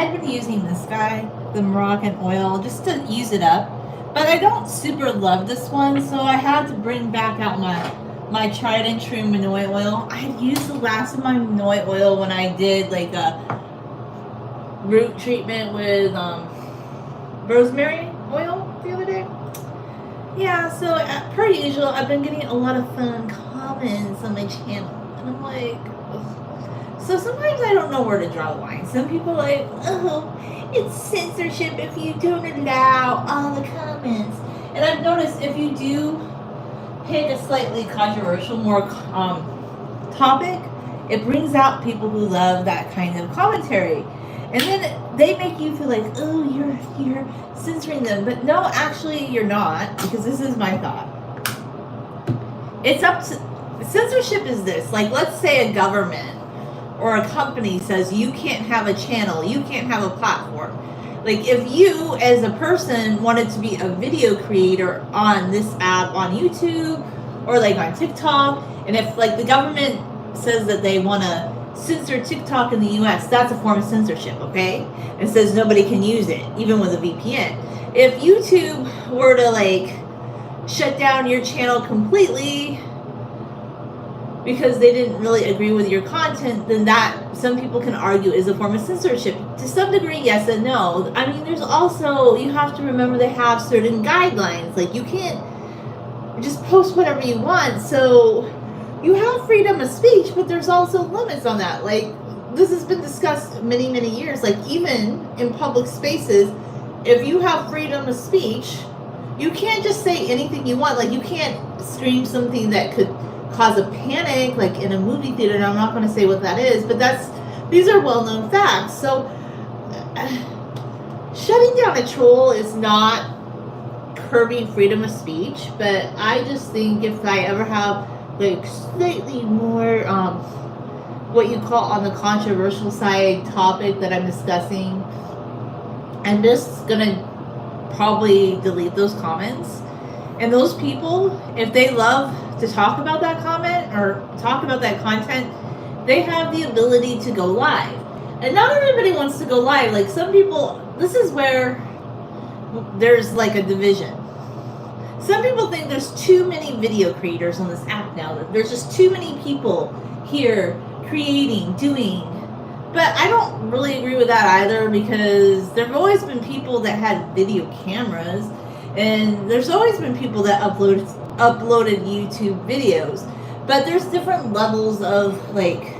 had been using this guy, the Moroccan oil, just to use it up. But I don't super love this one, so I had to bring back out my tried and true Minoi oil. I had used the last of my Minoi oil when I did like a root treatment with rosemary oil the other day. Yeah, so per usual, I've been getting a lot of fun comments on my channel, and I'm like, ugh. So sometimes I don't know where to draw the line. Some people are like, oh, it's censorship if you don't allow all the comments. And I've noticed if you do pick a slightly controversial, more topic, it brings out people who love that kind of commentary. And then they make you feel like, oh, you're censoring them. But no, actually, you're not, because this is my thought. It's up to censorship is this. Like, let's say a government or a company says you can't have a channel, you can't have a platform. Like, if you as a person wanted to be a video creator on this app on YouTube or like on TikTok, and if like the government says that they want to censor TikTok in the US, that's a form of censorship, okay? It says nobody can use it, even with a VPN. If YouTube were to like shut down your channel completely because they didn't really agree with your content, then that, some people can argue, is a form of censorship. To some degree, yes and no. I mean, there's also, you have to remember they have certain guidelines. Like, you can't just post whatever you want. So you have freedom of speech, but there's also limits on that. Like, this has been discussed many, many years. Like, even in public spaces, if you have freedom of speech, you can't just say anything you want. Like, you can't stream something that could cause a panic, like in a movie theater, and I'm not going to say what that is, but these are well-known facts. So shutting down a troll is not curbing freedom of speech, but I just think if I ever have like slightly more what you call on the controversial side topic that I'm discussing, I'm just gonna probably delete those comments. And those people, if they love to talk about that comment or talk about that content, they have the ability to go live. And not everybody wants to go live. Like, some people, this is where there's like a division. Some people think there's too many video creators on this app now. That there's just too many people here creating, doing. But I don't really agree with that either, because there have always been people that had video cameras, and there's always been people that uploaded YouTube videos. But there's different levels of, like,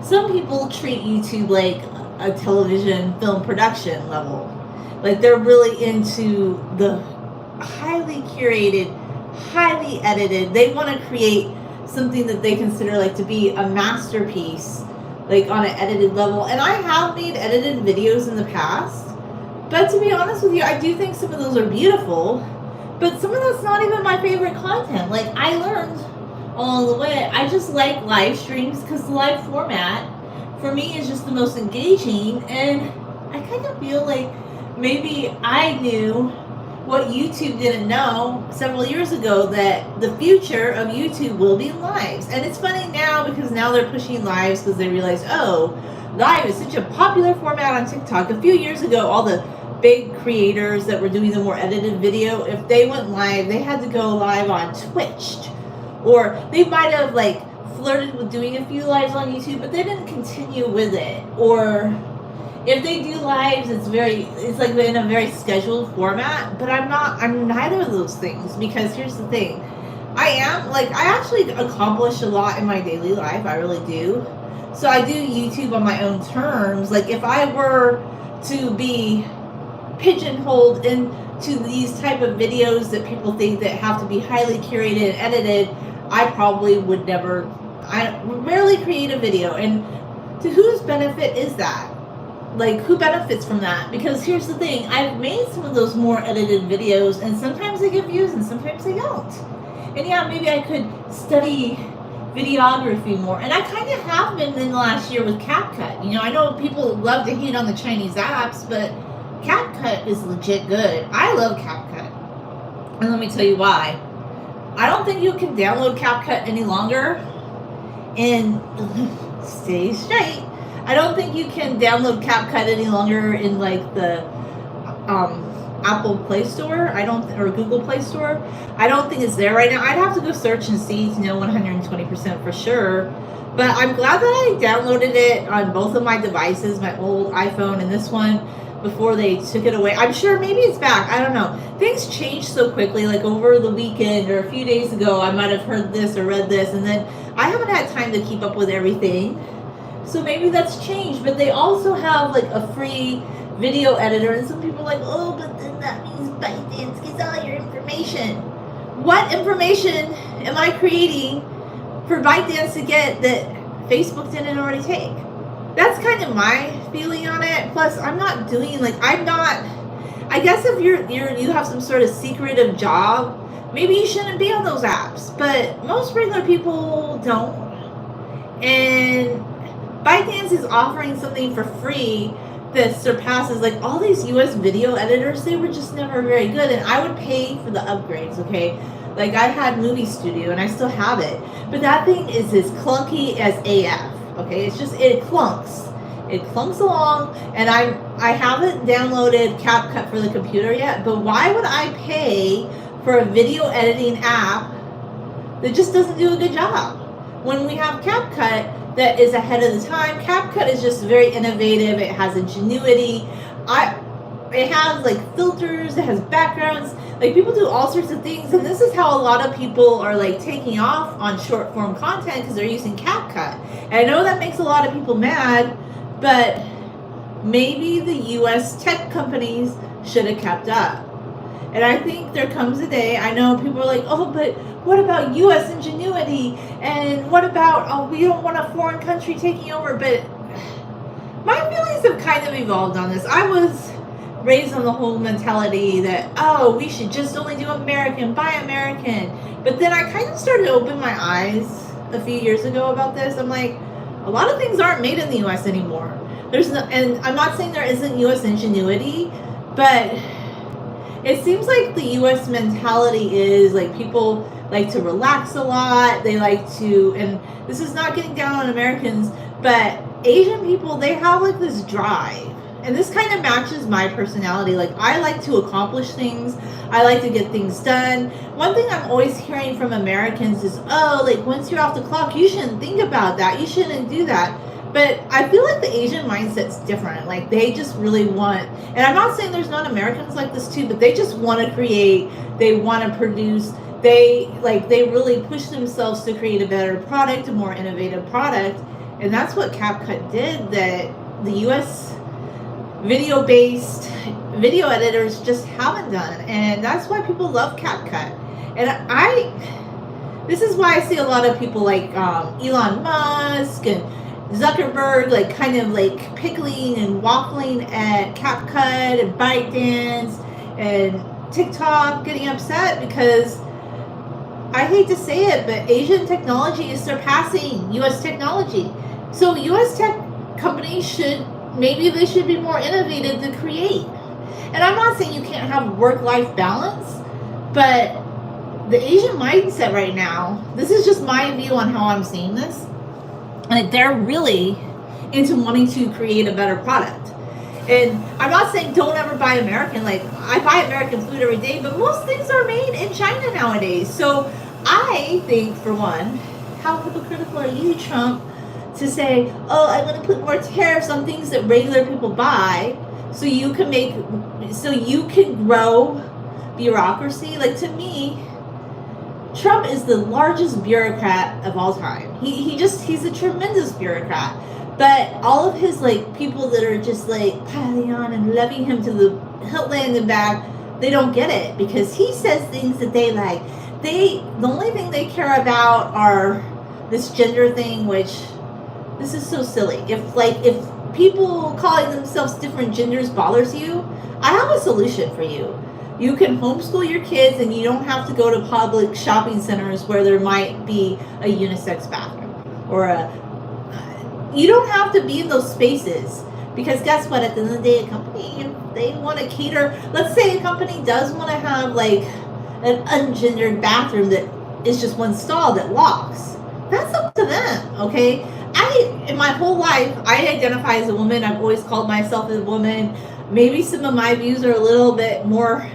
some people treat YouTube like a television film production level. Like, they're really into the highly curated, highly edited. They want to create something that they consider like to be a masterpiece, like on an edited level. And I have made edited videos in the past, but to be honest with you, I do think some of those are beautiful, but some of that's not even my favorite content. Like, I learned along the way, I just like live streams because the live format for me is just the most engaging. And I kind of feel like maybe I knew what YouTube didn't know several years ago, that the future of YouTube will be lives. And it's funny now because now they're pushing lives because they realize, oh, live is such a popular format on TikTok. A few years ago, all the big creators that were doing the more edited video, if they went live, they had to go live on Twitch. Or they might have like flirted with doing a few lives on YouTube, but they didn't continue with it. Or if they do lives, it's like in a very scheduled format. But I'm neither of those things, because here's the thing. I actually accomplish a lot in my daily life. I really do. So I do YouTube on my own terms. Like, if I were to be pigeonholed into these type of videos that people think that have to be highly curated and edited, I probably would never, I rarely create a video. And to whose benefit is that? Like, who benefits from that? Because here's the thing, I've made some of those more edited videos, and sometimes they get views and sometimes they don't. And yeah, maybe I could study videography more. And I kind of have been in the last year with CapCut. You know, I know people love to hate on the Chinese apps, but CapCut is legit good. I love CapCut. And let me tell you why. I don't think you can download CapCut any longer. And stay straight. I don't think you can download CapCut any longer in like the Apple Play Store. I don't, or Google Play Store. I don't think it's there right now. I'd have to go search and see to know 120% for sure. But I'm glad that I downloaded it on both of my devices, my old iPhone and this one, before they took it away. I'm sure maybe it's back. I don't know. Things change so quickly. Like over the weekend or a few days ago, I might have heard this or read this, and then I haven't had time to keep up with everything. So maybe that's changed. But they also have like a free video editor, and some people are like, oh, but then that means ByteDance gets all your information. What information am I creating for ByteDance to get that Facebook didn't already take? That's kind of my feeling on it. Plus, I'm not doing like, I'm not, I guess if you have some sort of secretive job, maybe you shouldn't be on those apps. But most regular people don't. And ByteDance is offering something for free that surpasses like all these US video editors. They were just never very good, and I would pay for the upgrades, okay? Like I had Movie Studio and I still have it, but that thing is as clunky as AF. Okay, it's just, it clunks along, and I haven't downloaded CapCut for the computer yet. But why would I pay for a video editing app that just doesn't do a good job when we have CapCut that is ahead of the time? CapCut is just very innovative. It has ingenuity. It has like filters, it has backgrounds, like people do all sorts of things, and this is how a lot of people are like taking off on short form content, because they're using CapCut. And I know that makes a lot of people mad, but maybe the US tech companies should have kept up. And I think there comes a day, I know people are like, oh, but what about US ingenuity? And what about, oh, we don't want a foreign country taking over? But my feelings have kind of evolved on this. I was raised on the whole mentality that, oh, we should just only do American, buy American. But then I kind of started to open my eyes a few years ago about this. I'm like, a lot of things aren't made in the US anymore. There's no, and I'm not saying there isn't US ingenuity, but it seems like the US mentality is like people like to relax a lot. They like to, and this is not getting down on Americans, but Asian people, they have like this drive. And this kind of matches my personality. Like, I like to accomplish things. I like to get things done. One thing I'm always hearing from Americans is, oh, like, once you're off the clock, you shouldn't think about that. You shouldn't do that. But I feel like the Asian mindset's different. Like, they just really want, and I'm not saying there's not Americans like this too, but they just want to create. They want to produce. They really push themselves to create a better product, a more innovative product. And that's what CapCut did, that the U.S. video-based video editors just haven't done, and that's why people love CapCut. And this is why I see a lot of people like Elon Musk and Zuckerberg like kind of like pickling and waffling at CapCut and ByteDance and TikTok, getting upset because, I hate to say it, but Asian technology is surpassing US technology. So US tech companies maybe they should be more innovative to create. And I'm not saying you can't have work-life balance, but the Asian mindset right now, this is just my view on how I'm seeing this, and they're really into wanting to create a better product. And I'm not saying don't ever buy American. Like, I buy American food every day, but most things are made in China nowadays. So I think, for one, how hypocritical are you, Trump, to say, oh, I'm going to put more tariffs on things that regular people buy so you can grow bureaucracy? Like, to me, Trump is the largest bureaucrat of all time. He's a tremendous bureaucrat. But all of his like people that are just like piling on and loving him to the hilt land and back, they don't get it, because he says things that they like. The only thing they care about are this gender thing, which this is so silly. If people calling themselves different genders bothers you, I have a solution for you. You can homeschool your kids, and you don't have to go to public shopping centers where there might be a unisex bathroom, or you don't have to be in those spaces, because guess what? At the end of the day, a company, if they want to cater, let's say a company does want to have like an ungendered bathroom that is just one stall that locks. That's up to them, okay? I in my whole life, I identify as a woman. I've always called myself a woman. Maybe some of my views are a little bit more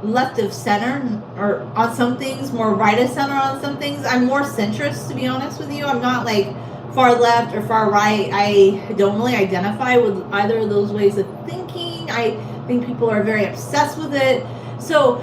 left of center, or on some things, more right of center on some things. I'm more centrist, to be honest with you. I'm not like far left or far right. I don't really identify with either of those ways of thinking. I think people are very obsessed with it. So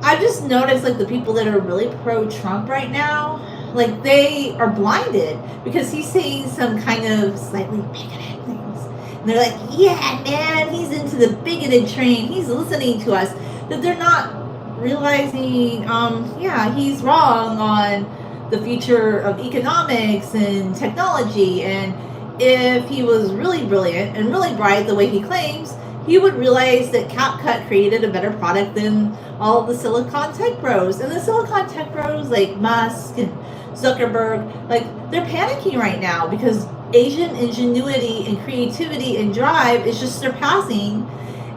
I've just noticed like the people that are really pro-Trump right now, like they are blinded because he's saying some kind of slightly bigoted things. And they're like, yeah, man, he's into the bigoted train. He's listening to us. That they're not realizing, yeah, he's wrong on the future of economics and technology. And if he was really brilliant and really bright the way he claims, he would realize that CapCut created a better product than all of the Silicon Tech bros. And the Silicon Tech bros like Musk and Zuckerberg, like they're panicking right now because Asian ingenuity and creativity and drive is just surpassing.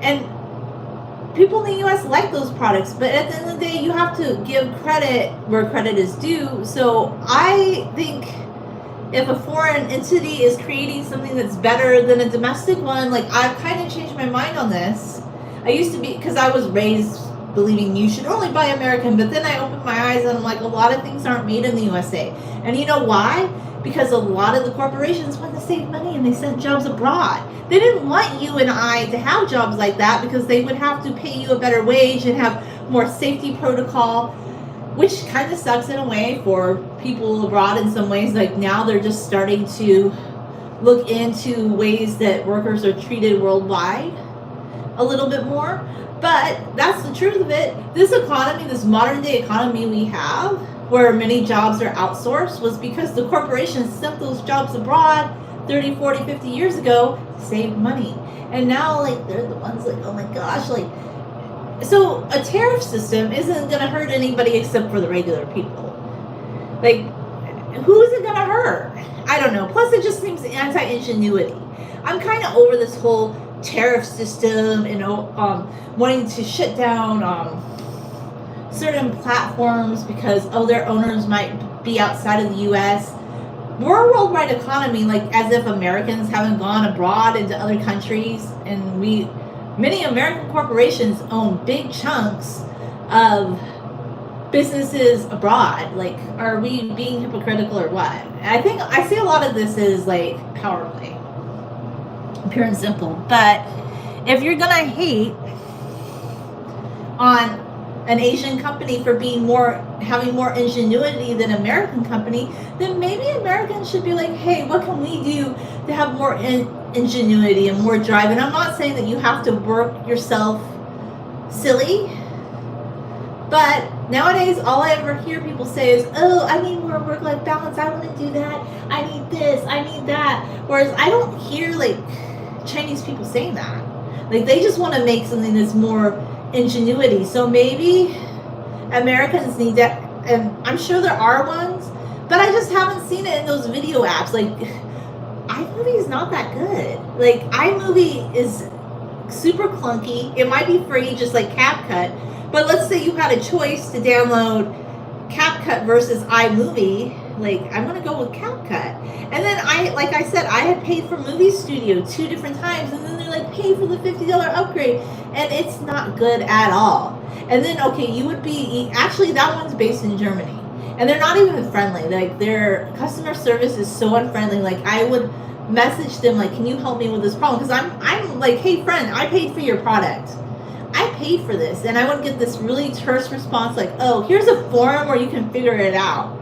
And people in the US like those products, but at the end of the day, you have to give credit where credit is due. So I think if a foreign entity is creating something that's better than a domestic one, like I've kind of changed my mind on this. I used to be, because I was raised believing you should only buy American, but then I opened my eyes and I'm like, a lot of things aren't made in the USA. And you know why? Because a lot of the corporations want to save money and they send jobs abroad. They didn't want you and I to have jobs like that because they would have to pay you a better wage and have more safety protocol, which kind of sucks in a way for people abroad in some ways. Like now they're just starting to look into ways that workers are treated worldwide a little bit more. But that's the truth of it. This economy, this modern day economy we have, where many jobs are outsourced, was because the corporations sent those jobs abroad 30, 40, 50 years ago to save money. And now, like, they're the ones like, oh my gosh, like, so a tariff system isn't going to hurt anybody except for the regular people. Like, who is it going to hurt? I don't know. Plus, it just seems anti-ingenuity. I'm kind of over this whole tariff system and wanting to shut down certain platforms because their owners might be outside of the U.S. We're a worldwide economy, like as if Americans haven't gone abroad into other countries, and many American corporations own big chunks of businesses abroad. Like, are we being hypocritical or what? I think I see a lot of this as like power play, pure and simple. But if you're gonna hate on an Asian company for having more ingenuity than an American company, then maybe Americans should be like, hey, what can we do to have more ingenuity and more drive? And I'm not saying that you have to work yourself silly, but nowadays all I ever hear people say is, oh, I need more work-life balance, I want to do that, I need this, I need that. Whereas I don't hear like Chinese people saying that. Like they just want to make something that's more ingenuity. So maybe Americans need that, and I'm sure there are ones, but I just haven't seen it in those video apps. Like iMovie is not that good. Like iMovie is super clunky. It might be free just like CapCut, but let's say you had a choice to download CapCut versus iMovie. Like I'm gonna go with CapCut. And then like I said, I had paid for Movie Studio 2 different times, and then they're like, pay for the $50 upgrade, and it's not good at all. And then okay, you would be actually, that one's based in Germany, and they're not even friendly. Like their customer service is so unfriendly. Like I would message them like, can you help me with this problem? Because I'm like, hey friend, I paid for your product. I paid for this, and I would get this really terse response like, oh, here's a forum where you can figure it out.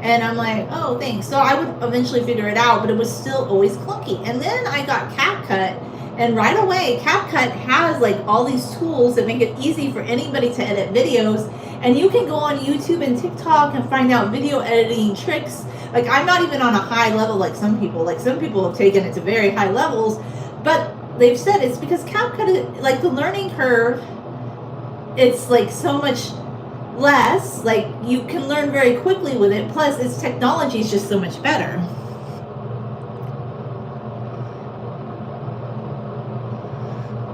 And I'm like, oh, thanks. So I would eventually figure it out, but it was still always clunky. And then I got CapCut, and right away, CapCut has like all these tools that make it easy for anybody to edit videos. And you can go on YouTube and TikTok and find out video editing tricks. Like I'm not even on a high level like some people. Like some people have taken it to very high levels, but they've said it's because CapCut, like the learning curve, it's like so much less, like you can learn very quickly with it, plus its technology is just so much better.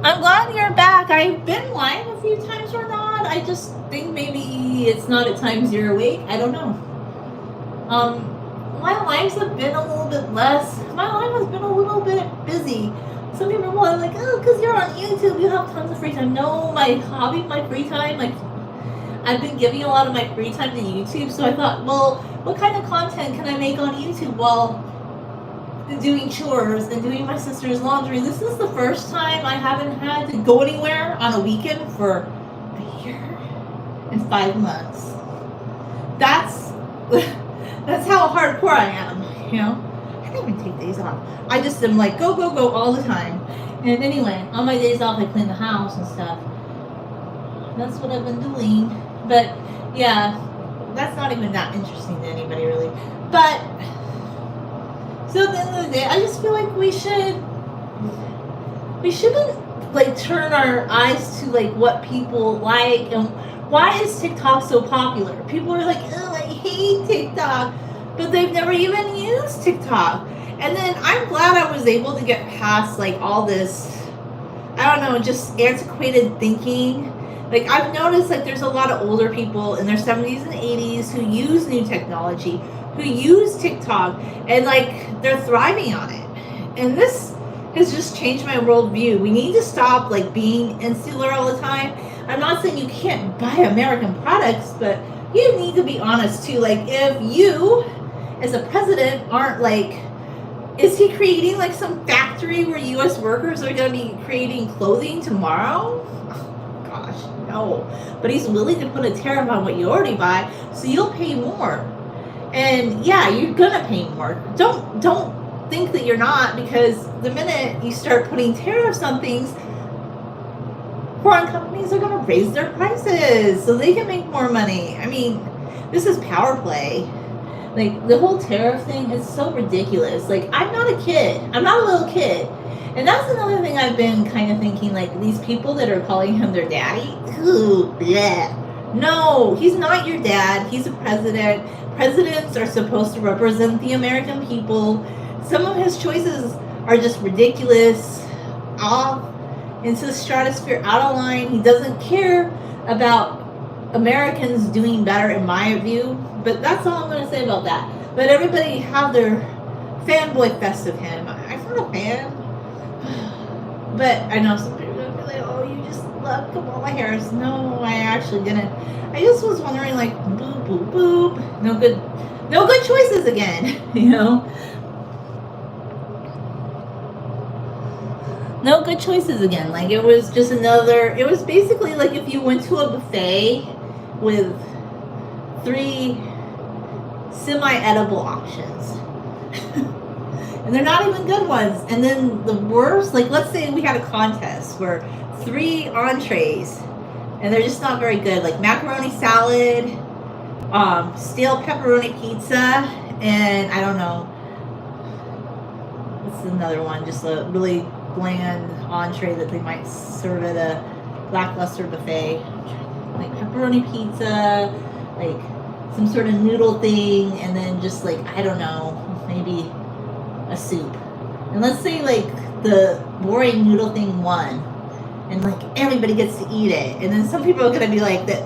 I'm glad you're back. I've been live a few times or not. I just think maybe it's not at times you're awake. I don't know. my lives have been a little bit less. My life has been a little bit busy. Some people are like, oh, because you're on YouTube, you have tons of free time. No, my hobby, my free time, like, I've been giving a lot of my free time to YouTube, so I thought, well, what kind of content can I make on YouTube while doing chores and doing my sister's laundry? This is the first time I haven't had to go anywhere on a weekend for a year and 5 months. That's how hardcore I am, you know? I don't even take days off. I just am like, go, go, go all the time. And anyway, on my days off, I clean the house and stuff. That's what I've been doing. But, yeah, that's not even that interesting to anybody, really. But, so at the end of the day, I just feel like we shouldn't, like, turn our eyes to, like, what people like. And why is TikTok so popular? People are like, oh, I hate TikTok. But they've never even used TikTok. And then I'm glad I was able to get past, like, all this, I don't know, just antiquated thinking. Like, I've noticed, like, there's a lot of older people in their 70s and 80s who use new technology, who use TikTok, and, like, they're thriving on it. And this has just changed my worldview. We need to stop, like, being insular all the time. I'm not saying you can't buy American products, but you need to be honest, too. Like, if you, as a president, aren't, like, is he creating, like, some factory where U.S. workers are going to be creating clothing tomorrow? Gosh, no. But he's willing to put a tariff on what you already buy, so you'll pay more. And yeah, you're gonna pay more. Don't think that you're not, because the minute you start putting tariffs on things, foreign companies are gonna raise their prices so they can make more money. I mean, this is power play. Like, the whole tariff thing is so ridiculous. Like, I'm not a kid. I'm not a little kid. And that's another thing I've been kind of thinking, like, these people that are calling him their daddy, ooh, bleh. No, he's not your dad. He's a president. Presidents are supposed to represent the American people. Some of his choices are just ridiculous, off into the stratosphere, out of line. He doesn't care about Americans doing better, in my view. But that's all I'm going to say about that. But everybody have their fanboy fest of him. I'm not a fan. But I know some people are going to be like, oh, you just love Kamala Harris. No, I actually didn't. I just was wondering, like, boop, boop, boop. No good choices again, you know? No good choices again. Like, it was just another, it was basically like if you went to a buffet with 3 semi-edible options. And they're not even good ones. And then the worst, like, let's say we had a contest where 3 entrees, and they're just not very good. Like macaroni salad, stale pepperoni pizza, and I don't know, what's another one? Just a really bland entree that they might serve at a lackluster buffet. Like pepperoni pizza, like some sort of noodle thing, and then just, like, I don't know, maybe a soup. And let's say, like, the boring noodle thing won, and, like, everybody gets to eat it. And then some people are going to be like, that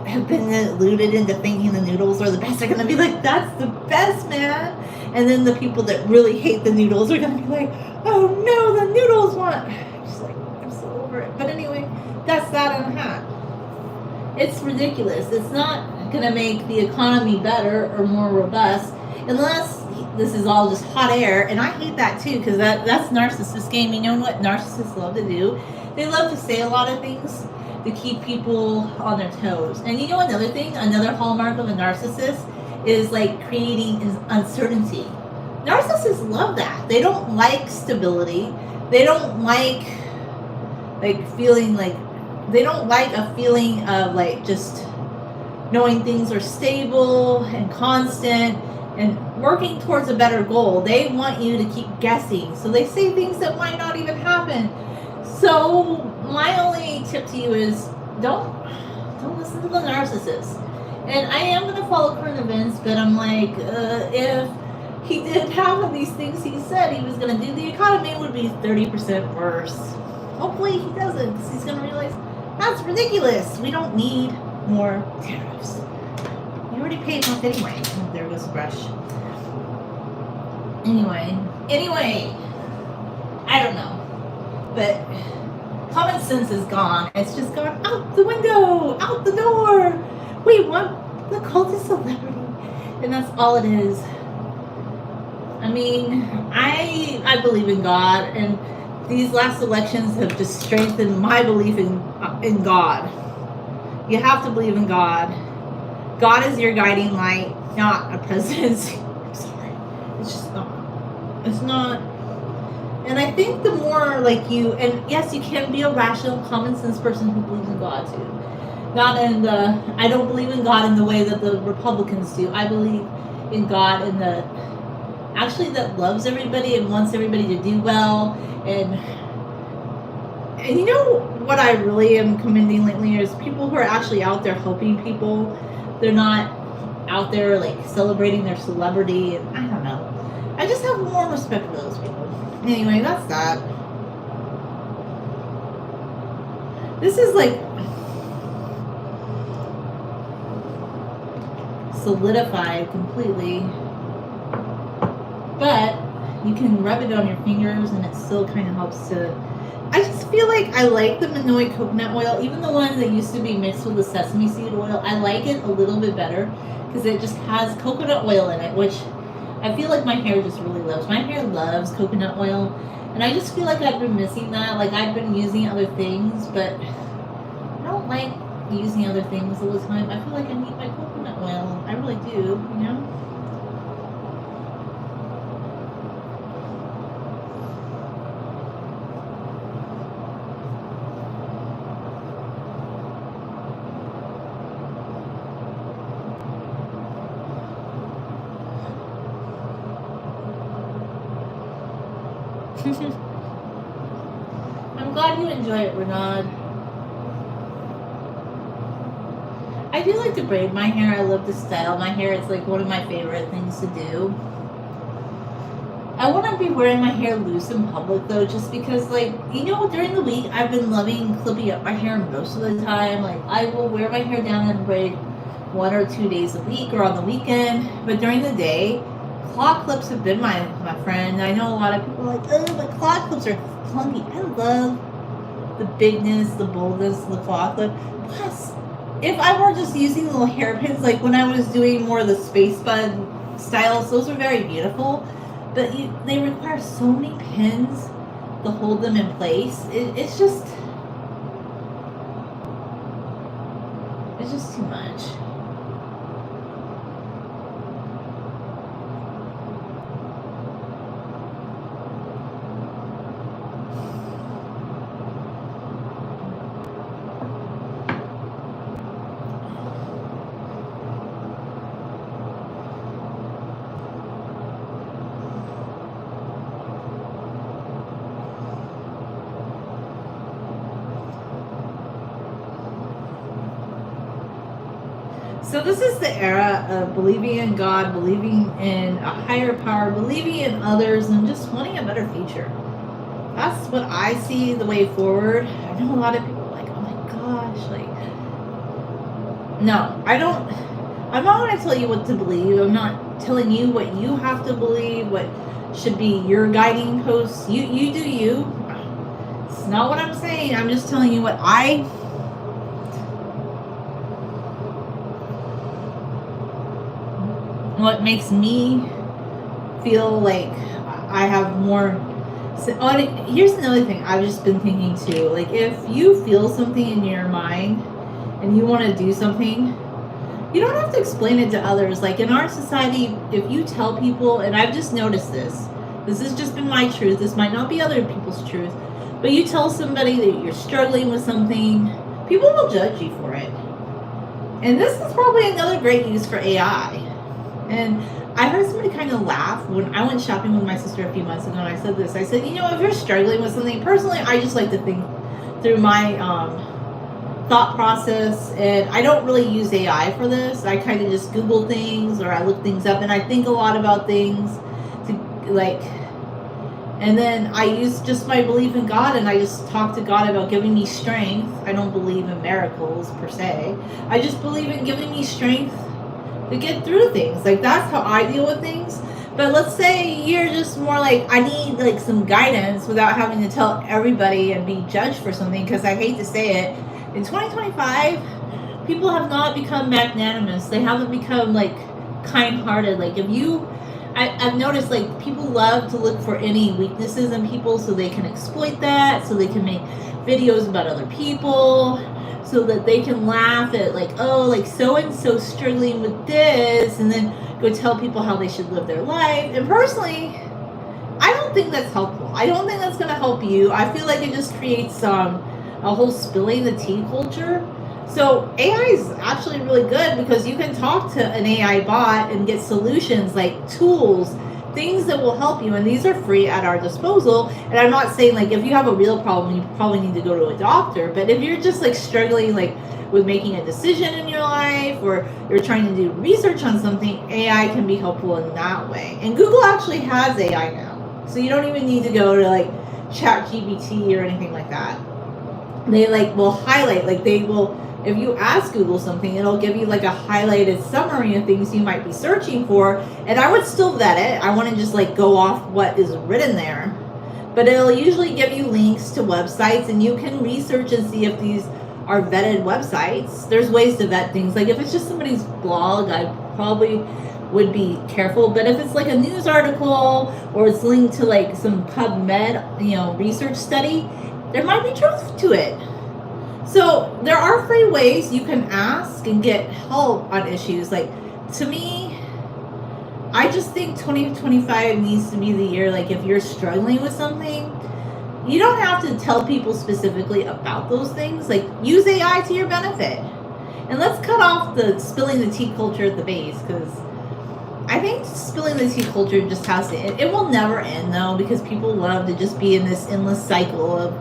have been deluded into thinking the noodles are the best, are going to be like, that's the best, man. And then the people that really hate the noodles are going to be like, oh no, the noodles won. I'm just like, I'm so over it. But anyway, that's that on a hat. It's ridiculous. It's not going to make the economy better or more robust unless this is all just hot air. And I hate that too, because that's narcissist game. You know what narcissists love to do? They love to say a lot of things to keep people on their toes. And you know another thing, another hallmark of a narcissist is, like, creating uncertainty. Narcissists love that. They don't like stability. They don't like feeling like, they don't like a feeling of, like, just knowing things are stable and constant and working towards a better goal. They want you to keep guessing. So they say things that might not even happen. So my only tip to you is don't listen to the narcissist. And I am going to follow current events, but I'm like, if he did half of these things he said he was going to do, the economy would be 30% worse. Hopefully he doesn't, because he's going to realize that's ridiculous. We don't need more tariffs. You already paid once anyway. Oh, there goes the brush. Anyway, I don't know. But common sense is gone. It's just gone out the window, out the door. We want the cult of celebrity. And that's all it is. I mean, I believe in God, and these last elections have just strengthened my belief in God. You have to believe in God. God is your guiding light, not a presidency. I'm sorry. It's just not. It's not. And I think the more like you, and yes, you can be a rational, common sense person who believes in God too. Not in the, I don't believe in God in the way that the Republicans do. I believe in God in the, actually that loves everybody and wants everybody to do well. And you know what I really am commending lately is people who are actually out there helping people. They're not out there like celebrating their celebrity. And I don't know. I just have more respect for those people. Anyway, that's that. This is like solidified completely, but you can rub it on your fingers and it still kind of helps to. I just feel like I like the Minoi coconut oil, even the one that used to be mixed with the sesame seed oil. I like it a little bit better because it just has coconut oil in it, which I feel like my hair just really loves. My hair loves coconut oil, and I just feel like I've been missing that. Like I've been using other things, but I don't like using other things all the time. I feel like I need my coconut oil. I really do, you know? I'm glad you enjoy it, Renaud. I do like to braid my hair. I love to style my hair. It's like one of my favorite things to do. I wouldn't be wearing my hair loose in public though, just because like, you know, during the week I've been loving clipping up my hair most of the time. Like I will wear my hair down and braid 1 or 2 days a week or on the weekend. But during the day, claw clips have been my friend. I know a lot of people are like, oh, but claw clips are clunky. I love the bigness, the boldness of the claw clip. Plus, if I were just using little hairpins, like when I was doing more of the space bun styles, those are very beautiful. But they require so many pins to hold them in place. It's just too much. So this is the era of believing in God, believing in a higher power, believing in others, and just wanting a better future. That's what I see the way forward. I know a lot of people are like, oh my gosh, like, no, I don't. I'm not going to tell you what to believe. I'm not telling you what you have to believe, what should be your guiding posts. You do you. It's not what I'm saying. I'm just telling you what what makes me feel like I have more. So, here's another thing I've just been thinking too. Like, if you feel something in your mind and you want to do something, you don't have to explain it to others. Like in our society, if you tell people, and I've just noticed this has just been my truth. This might not be other people's truth, but you tell somebody that you're struggling with something, people will judge you for it. And this is probably another great use for AI. And I heard somebody kind of laugh when I went shopping with my sister a few months ago, and I said this. I said, you know, if you're struggling with something, personally, I just like to think through my thought process, and I don't really use AI for this. I kind of just Google things, or I look things up, and I think a lot about things to like, and then I use just my belief in God, and I just talk to God about giving me strength. I don't believe in miracles per se. I just believe in giving me strength to get through things. Like, that's how I deal with things. But let's say you're just more like, I need like some guidance without having to tell everybody and be judged for something, because I hate to say it, in 2025 people have not become magnanimous. They haven't become like kind-hearted. Like, if you, I've noticed like people love to look for any weaknesses in people so they can exploit that, so they can make videos about other people, so that they can laugh at like, oh, like so and so struggling with this, and then go tell people how they should live their life. And personally, I don't think that's helpful. I don't think that's going to help you. I feel like it just creates a whole spilling the tea culture. So AI is actually really good because you can talk to an AI bot and get solutions, like tools, things that will help you, and these are free at our disposal. And I'm not saying like if you have a real problem you probably need to go to a doctor, but if you're just like struggling like with making a decision in your life, or you're trying to do research on something, AI can be helpful in that way. And Google actually has AI now, so you don't even need to go to like ChatGPT or anything like that. They like will highlight, like they will, if you ask Google something, it'll give you like a highlighted summary of things you might be searching for. And I would still vet it. I want to just like go off what is written there. But it'll usually give you links to websites, and you can research and see if these are vetted websites. There's ways to vet things. Like if it's just somebody's blog, I probably would be careful. But if it's like a news article, or it's linked to like some PubMed, research study, there might be truth to it. So there are free ways you can ask and get help on issues. Like, to me, I just think 2025 needs to be the year, like if you're struggling with something, you don't have to tell people specifically about those things. Like, use AI to your benefit. And let's cut off the spilling the tea culture at the base, because I think spilling the tea culture just has to end. It will never end though, because people love to just be in this endless cycle of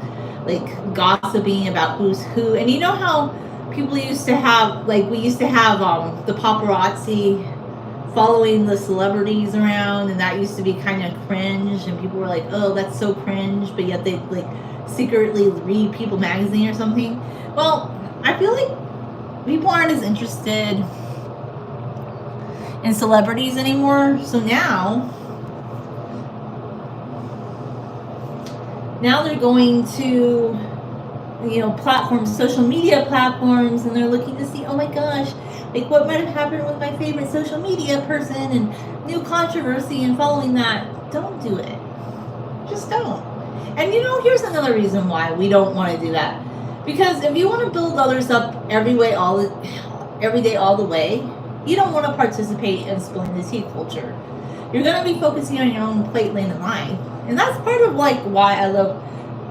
like gossiping about who's who. And you know how people used to have, like we used to have the paparazzi following the celebrities around, and that used to be kind of cringe, and people were like, oh, that's so cringe, but yet they like secretly read People magazine or something. Well, I feel like people aren't as interested in celebrities anymore. So now they're going to platforms, social media platforms, and they're looking to see, oh my gosh, like what might have happened with my favorite social media person, and new controversy, and following that. Don't do it. Just don't. And here's another reason why we don't want to do that. Because if you want to build others up every day, all the way, you don't want to participate in spilling the tea culture. You're going to be focusing on your own plate lane in life. And that's part of like why I love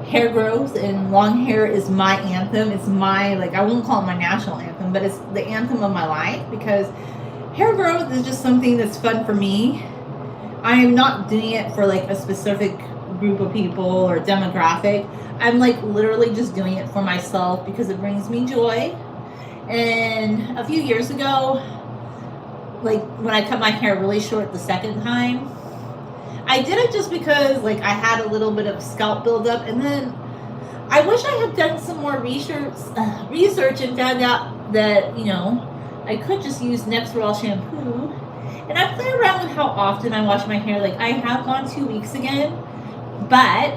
hair growth, and long hair is my anthem. It's my, like, I won't call it my national anthem, but it's the anthem of my life, because hair growth is just something that's fun for me. I am not doing it for like a specific group of people or demographic. I'm like literally just doing it for myself because it brings me joy. And a few years ago, like when I cut my hair really short the second time, I did it just because like I had a little bit of scalp buildup, and then I wish I had done some more research and found out that I could just use Next Raw shampoo. And I play around with how often I wash my hair. Like, I have gone 2 weeks again, but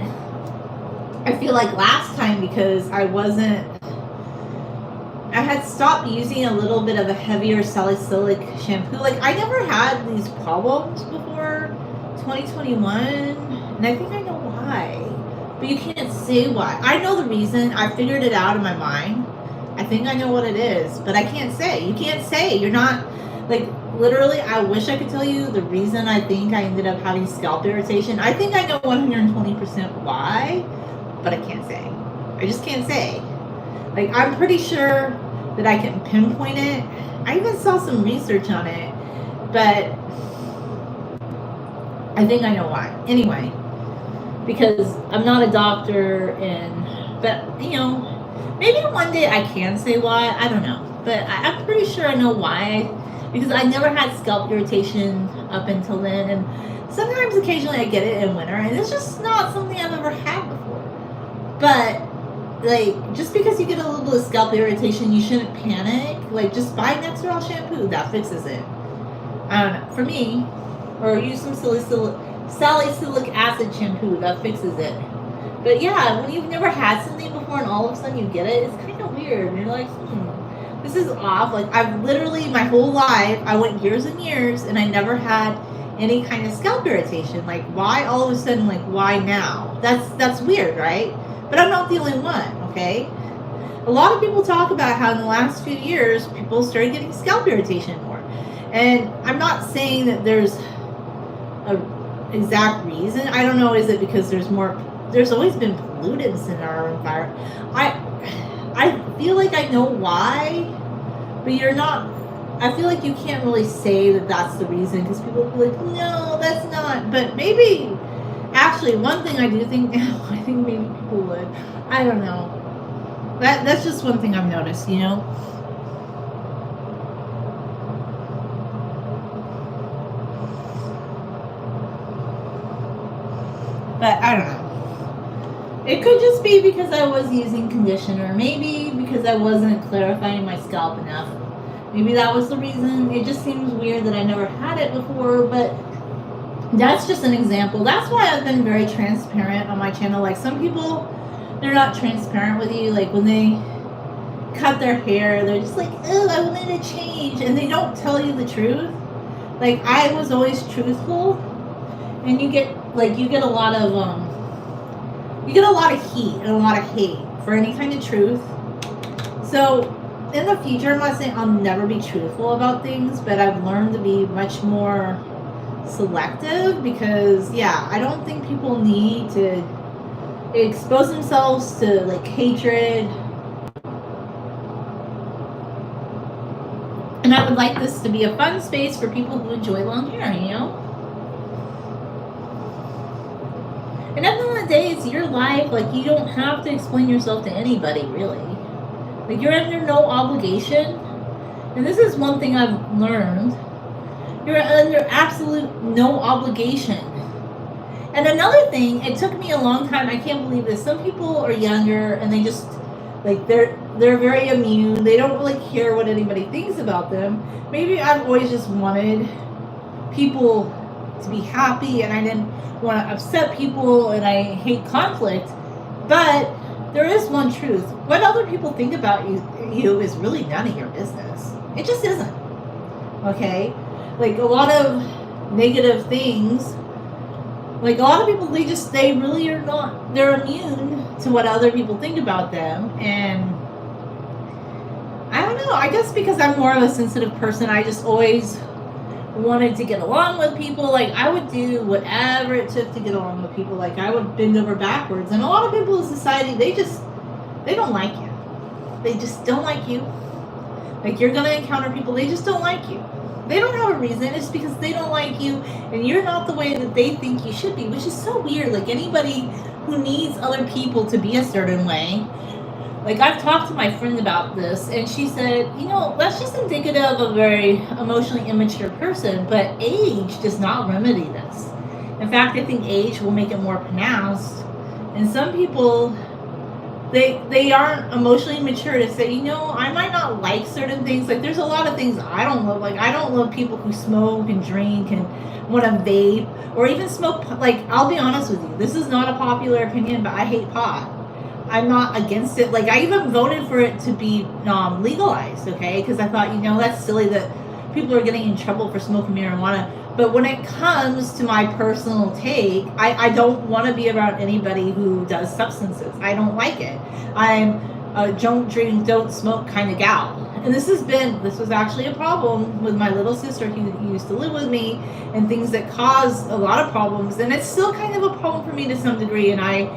I feel like last time, because I had stopped using a little bit of a heavier salicylic shampoo. Like, I never had these problems before 2021, and I think I know why, but you can't say why. I know the reason. I figured it out in my mind. I think I know what it is, but I can't say. You can't say. You're not, like, literally, I wish I could tell you the reason I think I ended up having scalp irritation. I think I know 120% why, but I can't say. I just can't say. Like, I'm pretty sure that I can pinpoint it. I even saw some research on it, but I think I know why. Anyway, because I'm not a doctor, but maybe one day I can say why. I don't know, but I'm pretty sure I know why, because I never had scalp irritation up until then, and sometimes occasionally I get it in winter, and it's just not something I've ever had before. But like, just because you get a little bit of scalp irritation, you shouldn't panic. Like, just buy Next Raw shampoo. That fixes it. I don't know. For me, or use some salicylic acid shampoo that fixes it. But yeah, when you've never had something before and all of a sudden you get it, it's kind of weird. And you're like, this is off. Like, I've literally, my whole life, I went years and years and I never had any kind of scalp irritation. Like, why all of a sudden, like, why now? That's weird, right? But I'm not the only one, okay? A lot of people talk about how in the last few years, people started getting scalp irritation more. And I'm not saying that there's a exact reason. I don't know, is it because there's always been pollutants in our environment? I feel like I know why, but I feel like you can't really say that that's the reason, because people will be like, no, that's not. But maybe, actually, one thing I do think now, I think maybe people would. I don't know. That's just one thing I've noticed, you know? But I don't know. It could just be because I was using conditioner. Maybe because I wasn't clarifying my scalp enough. Maybe that was the reason. It just seems weird that I never had it before, but that's just an example. That's why I've been very transparent on my channel. Like, some people, they're not transparent with you. Like, when they cut their hair, they're just like, oh, I wanted to change. And they don't tell you the truth. Like, I was always truthful. And you get a lot of, heat and a lot of hate for any kind of truth. So in the future, I'm not saying I'll never be truthful about things, but I've learned to be much more selective, because I don't think people need to expose themselves to like hatred. And I would like this to be a fun space for people who enjoy long hair, you know? And at the end of the day, it's your life. Like, you don't have to explain yourself to anybody, really. Like, you're under no obligation. And this is one thing I've learned. You're under absolute no obligation. And another thing, it took me a long time. I can't believe this. Some people are younger and they just, like, they're very immune. They don't really care what anybody thinks about them. Maybe I've always just wanted people to be happy, and I didn't want to upset people, and I hate conflict. But there is one truth. What other people think about you is really none of your business. It just isn't. Okay? Like, a lot of negative things, like, a lot of people, they really are not, they're immune to what other people think about them. And I don't know, I guess because I'm more of a sensitive person, I just always wanted to get along with people. Like, I would do whatever it took to get along with people. Like, I would bend over backwards. And a lot of people in society, they don't like you. They just don't like you. Like, you're gonna encounter people, they just don't like you. They don't have a reason. It's because they don't like you, and you're not the way that they think you should be, which is so weird. Like, anybody who needs other people to be a certain way. Like, I've talked to my friend about this, and she said, you know, that's just indicative of a very emotionally immature person, but age does not remedy this. In fact, I think age will make it more pronounced. And some people, they aren't emotionally mature to say, you know, I might not like certain things. Like, there's a lot of things I don't love. Like, I don't love people who smoke and drink and want to vape, or even smoke. Like, I'll be honest with you, this is not a popular opinion, but I hate pot. I'm not against it. Like, I even voted for it to be legalized, okay? Because I thought, you know, that's silly that people are getting in trouble for smoking marijuana. But when it comes to my personal take, I don't want to be around anybody who does substances. I don't like it. I'm a don't drink, don't smoke kind of gal. And this was actually a problem with my little sister who used to live with me, and things that caused a lot of problems. And it's still kind of a problem for me to some degree, and I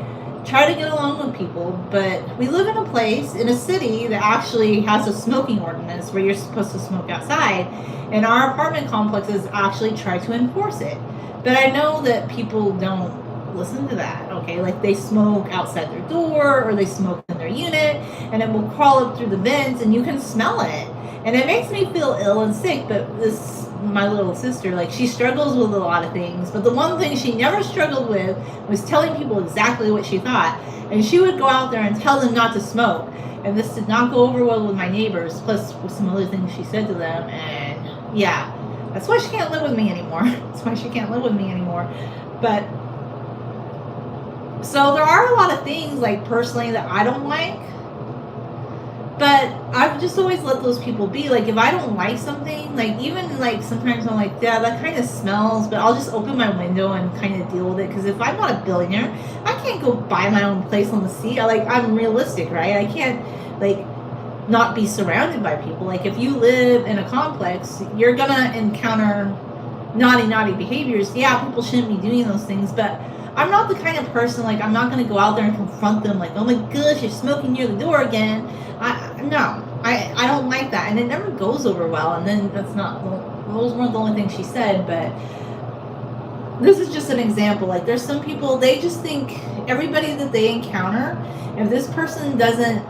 try to get along with people. But we live in a place, in a city, that actually has a smoking ordinance where you're supposed to smoke outside, and our apartment complexes actually try to enforce it. But I know that people don't listen to that, okay? Like, they smoke outside their door, or they smoke in their unit, and it will crawl up through the vents, and you can smell it. And it makes me feel ill and sick. But my little sister, like, she struggles with a lot of things, but the one thing she never struggled with was telling people exactly what she thought. And she would go out there and tell them not to smoke, and this did not go over well with my neighbors, plus with some other things she said to them. And That's why she can't live with me anymore. That's why she can't live with me anymore. But so there are a lot of things like personally that I don't like. But I've just always let those people be. Like, if I don't like something, like, even, like, sometimes I'm like, yeah, that kind of smells, but I'll just open my window and kind of deal with it. Because if I'm not a billionaire, I can't go buy my own place on the sea. I'm realistic, right? I can't, like, not be surrounded by people. Like, if you live in a complex, you're going to encounter naughty behaviors. Yeah, people shouldn't be doing those things, but I'm not the kind of person, like, I'm not going to go out there and confront them, like, oh my gosh, you're smoking near the door again. I don't like that, and it never goes over well. And then those weren't the only things she said, but this is just an example. Like, there's some people, they just think everybody that they encounter, if this person doesn't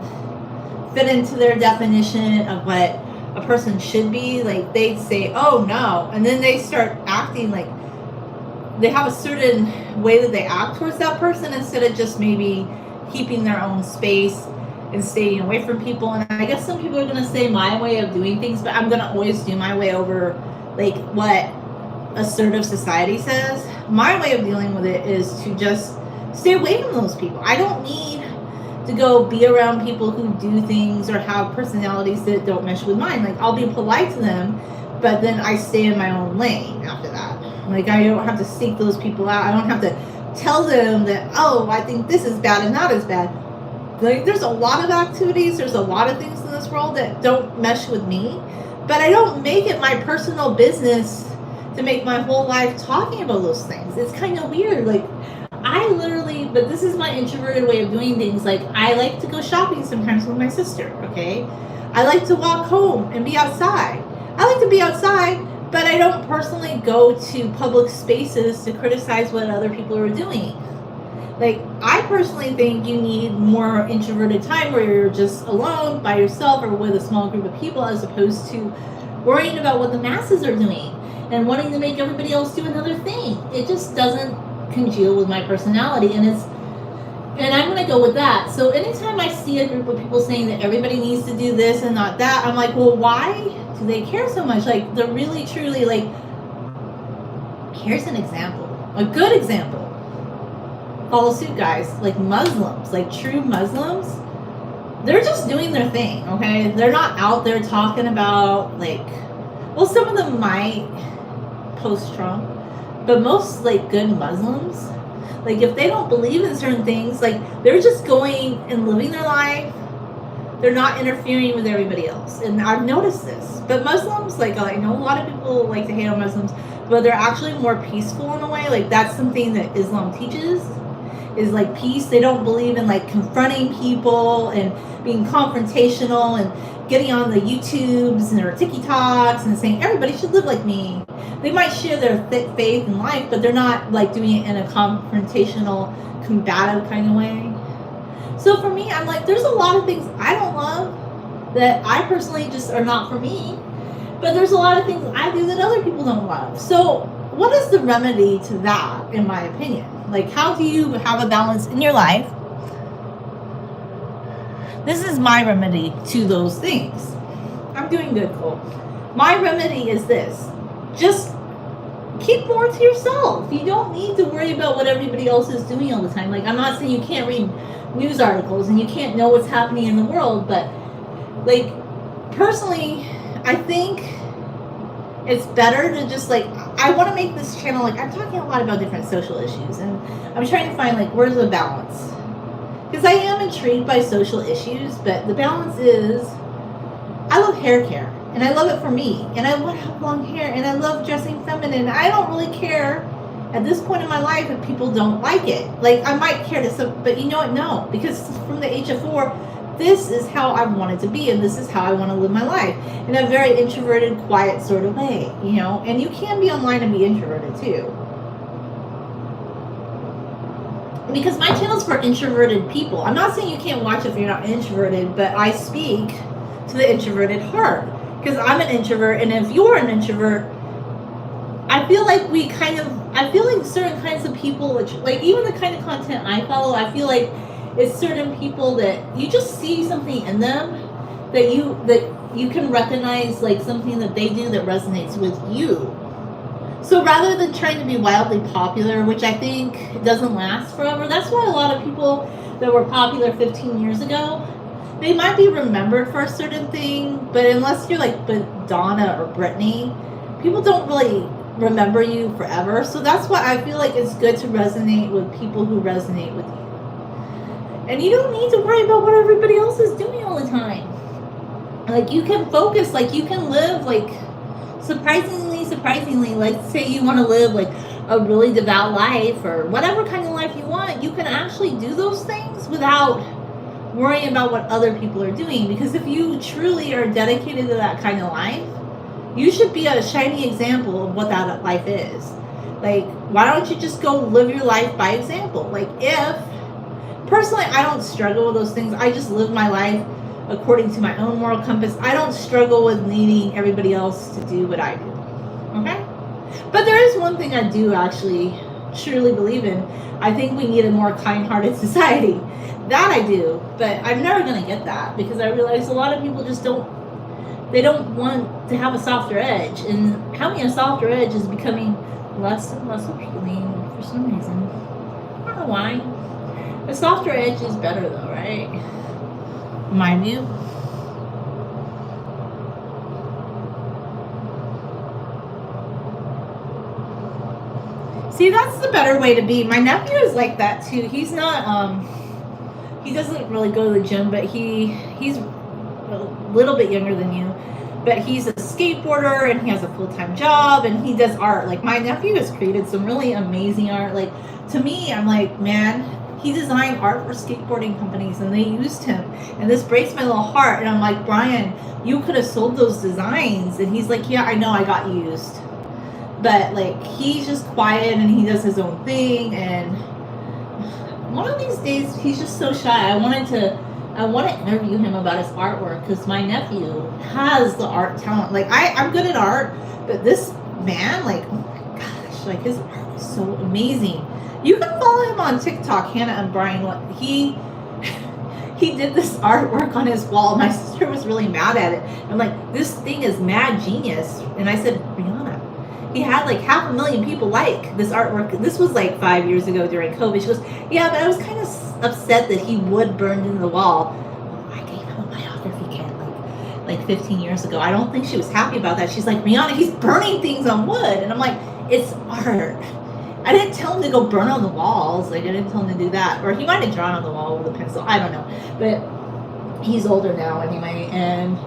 fit into their definition of what a person should be, like, they'd say, oh no, and then they start acting like they have a certain way that they act towards that person, instead of just maybe keeping their own space and staying away from people. And I guess some people are going to say my way of doing things, but I'm going to always do my way over, like, what assertive society says. My way of dealing with it is to just stay away from those people. I don't need to go be around people who do things or have personalities that don't mesh with mine. Like, I'll be polite to them, but then I stay in my own lane after that. Like, I don't have to seek those people out. I don't have to tell them that, oh, I think this is bad and that is bad. Like, there's a lot of activities, there's a lot of things in this world that don't mesh with me, but I don't make it my personal business to make my whole life talking about those things. It's kind of weird. Like, I literally, but this is my introverted way of doing things. Like, I like to go shopping sometimes with my sister, okay? I like to walk home and be outside. I like to be outside, but I don't personally go to public spaces to criticize what other people are doing. Like, I personally think you need more introverted time where you're just alone by yourself or with a small group of people, as opposed to worrying about what the masses are doing and wanting to make everybody else do another thing. It just doesn't congeal with my personality, and I'm going to go with that. So anytime I see a group of people saying that everybody needs to do this and not that, I'm like, well, why do they care so much? Like, they're really, truly, like, here's an example, a good example. Follow suit, guys. Like, Muslims, like true Muslims, they're just doing their thing, okay? They're not out there talking about, like, well, some of them might post-Trump, but most, like, good Muslims, like, if they don't believe in certain things, like, they're just going and living their life. They're not interfering with everybody else. And I've noticed this. But Muslims, like, I know a lot of people like to hate on Muslims, but they're actually more peaceful in a way. Like, that's something that Islam teaches, is, like, peace. They don't believe in, like, confronting people and being confrontational and getting on the YouTubes and their TikToks and saying everybody should live like me. They might share their faith in life, but they're not, like, doing it in a confrontational, combative kind of way. So for me, I'm like, there's a lot of things I don't love that I personally just are not for me, but there's a lot of things I do that other people don't love. So what is the remedy to that, in my opinion? Like, how do you have a balance in your life? This is my remedy to those things. I'm doing good, Cole. My remedy is this. Just keep more to yourself. You don't need to worry about what everybody else is doing all the time. Like, I'm not saying you can't read news articles and you can't know what's happening in the world, but, like, personally, I think it's better to just, like, I want to make this channel, like, I'm talking a lot about different social issues, and I'm trying to find, like, where's the balance? Because I am intrigued by social issues, but the balance is, I love hair care, and I love it for me, and I want to have long hair, and I love dressing feminine. I don't really care at this point in my life if people don't like it. Like, I might care to some, but you know what? No, because from the age of 4, this is how I want it to be, and this is how I want to live my life, in a very introverted, quiet sort of way, you know? And you can be online and be introverted too. Because my channel's for introverted people. I'm not saying you can't watch if you're not introverted, but I speak to the introverted heart. Because I'm an introvert, and if you're an introvert, I feel like I feel like certain kinds of people, like even the kind of content I follow, I feel like it's certain people that you just see something in them that you can recognize like something that they do that resonates with you. So rather than trying to be wildly popular, which I think doesn't last forever, that's why a lot of people that were popular 15 years ago, they might be remembered for a certain thing, but unless you're like Madonna or Britney, people don't really remember you forever. So that's why I feel like it's good to resonate with people who resonate with you. And you don't need to worry about what everybody else is doing all the time. Like you can focus, like you can live like surprisingly, like say you want to live like a really devout life or whatever kind of life you want, you can actually do those things without worrying about what other people are doing. Because if you truly are dedicated to that kind of life, you should be a shining example of what that life is. Like, why don't you just go live your life by example? Like, if personally I don't struggle with those things, I just live my life according to my own moral compass. I don't struggle with needing everybody else to do what I do. Okay? But there is one thing I do actually truly believe in. I think we need a more kind-hearted society. That I do. But I'm never going to get that because I realize a lot of people just don't want to have a softer edge. And having a softer edge is becoming less and less appealing for some reason. I don't know why. A softer edge is better though, right? In my view. See, that's the better way to be. My nephew is like that too. He's not he doesn't really go to the gym, but he's a little bit younger than you. But he's a skateboarder and he has a full-time job and he does art. Like my nephew has created some really amazing art. Like to me, I'm like, man, he designed art for skateboarding companies and they used him. And this breaks my little heart. And I'm like, Brian, you could have sold those designs. And he's like, yeah, I know, I got used. But like, he's just quiet and he does his own thing. And one of these days, he's just so shy. I want to interview him about his artwork because my nephew has the art talent. Like I'm good at art, but this man, like, oh my gosh, like his art is so amazing. You can follow him on TikTok, Hannah and Brian. He did this artwork on his wall. My sister was really mad at it. I'm like, this thing is mad genius. And I said, Brianna, he had like 500,000 people like this artwork. This was like 5 years ago during COVID. She goes, yeah, but I was kind of upset that he wood burned into the wall. I gave him a biography kit like 15 years ago. I don't think she was happy about that. She's like, Brianna, he's burning things on wood. And I'm like, it's art. I didn't tell him to go burn on the walls. Like, I didn't tell him to do that. Or he might have drawn on the wall with a pencil. I don't know. But he's older now anyway. And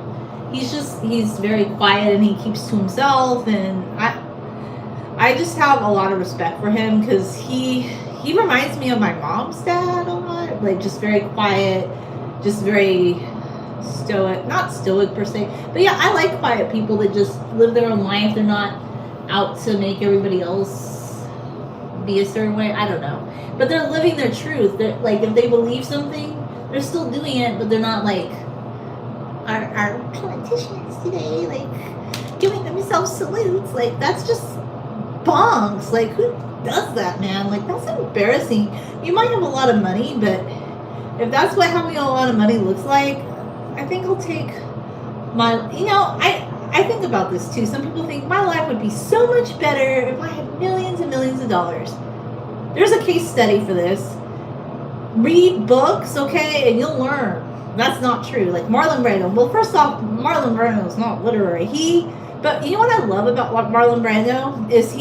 he's very quiet and he keeps to himself. And I just have a lot of respect for him because he reminds me of my mom's dad a lot. Like, just very quiet, just very stoic. Not stoic per se. But yeah, I like quiet people that just live their own life. They're not out to make everybody else be a certain way. I don't know, but they're living their truth. They're like, if they believe something, they're still doing it, but they're not like our politicians today, like giving themselves salutes. Like, that's just bonks. Like, who does that, man? Like, that's embarrassing. You might have a lot of money, but if that's what having a lot of money looks like, I think I'll take my, I think about this too. Some people think my life would be so much better if I had millions and millions of dollars. There's a case study for this. Read books, okay, and you'll learn. That's not true. Like Marlon Brando. Well, first off, Marlon Brando is not literary. But you know what I love about Marlon Brando is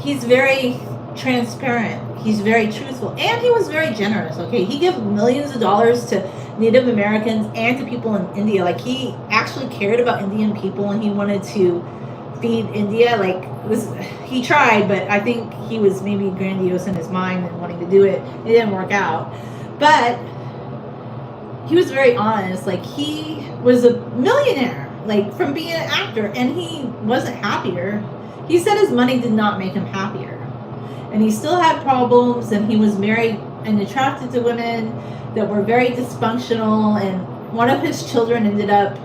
he's very transparent. He's very truthful, and he was very generous. Okay, he gave millions of dollars to Native Americans and to people in India. Like, he actually cared about Indian people and he wanted to feed India. Like, he tried, but I think he was maybe grandiose in his mind and wanting to do it. It didn't work out, but he was very honest. Like, he was a millionaire, like, from being an actor, and he wasn't happier. He said his money did not make him happier, and he still had problems, and he was married and attracted to women that were very dysfunctional, and one of his children ended up,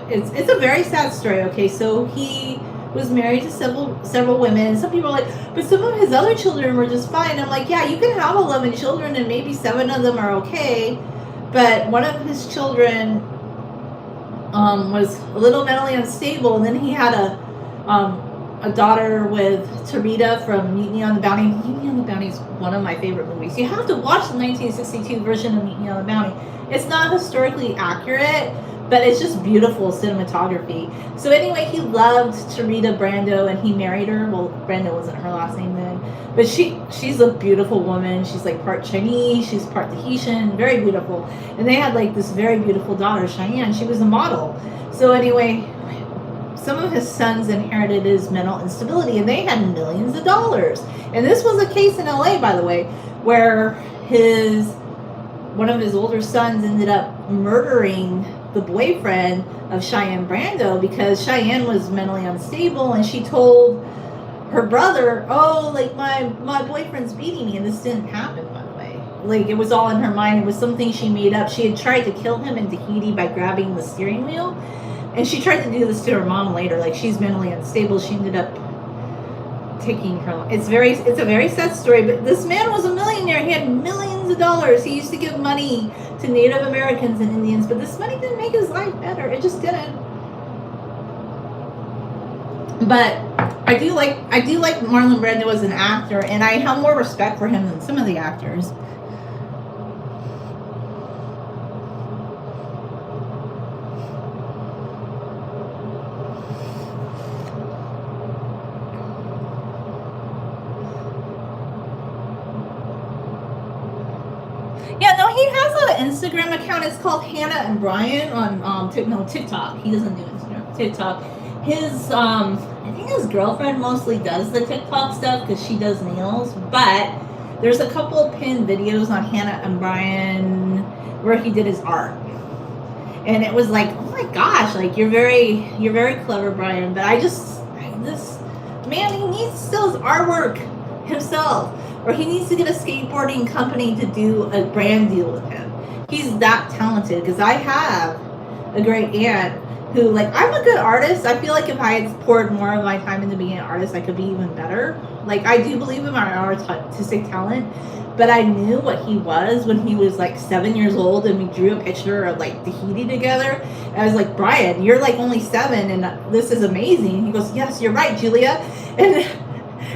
it's a very sad story. Okay, so he was married to several women. Some people are like, but some of his other children were just fine. I'm like, yeah, you can have 11 children and maybe 7 of them are okay, But one of his children was a little mentally unstable, and then he had a daughter with Tarita from Mutiny on the Bounty. Mutiny on the Bounty is one of my favorite movies. You have to watch the 1962 version of Mutiny on the Bounty. It's not historically accurate, but it's just beautiful cinematography. So anyway, he loved Tarita Brando, and he married her. Well, Brando wasn't her last name then, but she's a beautiful woman. She's like part Chinese, she's part Tahitian, very beautiful. And they had like this very beautiful daughter, Cheyenne. She was a model. So anyway, some of his sons inherited his mental instability, and they had millions of dollars. And this was a case in LA, by the way, where one of his older sons ended up murdering the boyfriend of Cheyenne Brando because Cheyenne was mentally unstable, and she told her brother, oh, like my boyfriend's beating me. And this didn't happen, by the way. Like, it was all in her mind. It was something she made up. She had tried to kill him in Tahiti by grabbing the steering wheel. And she tried to do this to her mom later. Like, she's mentally unstable. She ended up taking her life. It's a very sad story, but this man was a millionaire. He had millions of dollars. He used to give money to Native Americans and Indians, but this money didn't make his life better. It just didn't. But I do like Marlon Brando as an actor, and I have more respect for him than some of the actors. Yeah, no, he has an Instagram account. It's called Hannah and Brian on TikTok. He doesn't do Instagram. TikTok. His I think his girlfriend mostly does the TikTok stuff because she does nails. But there's a couple pinned videos on Hannah and Brian where he did his art, and it was like, oh my gosh, like you're very clever, Brian. But this man, he needs still his artwork himself. Or he needs to get a skateboarding company to do a brand deal with him. He's that talented. Because I have a great aunt who, like, I'm a good artist. I feel like if I had poured more of my time into being an artist, I could be even better. Like, I do believe in my artistic talent. But I knew what he was when he was, like, 7 years old. And we drew a picture of, like, Tahiti together. And I was like, Brian, you're, like, only 7. And this is amazing. He goes, yes, you're right, Julia.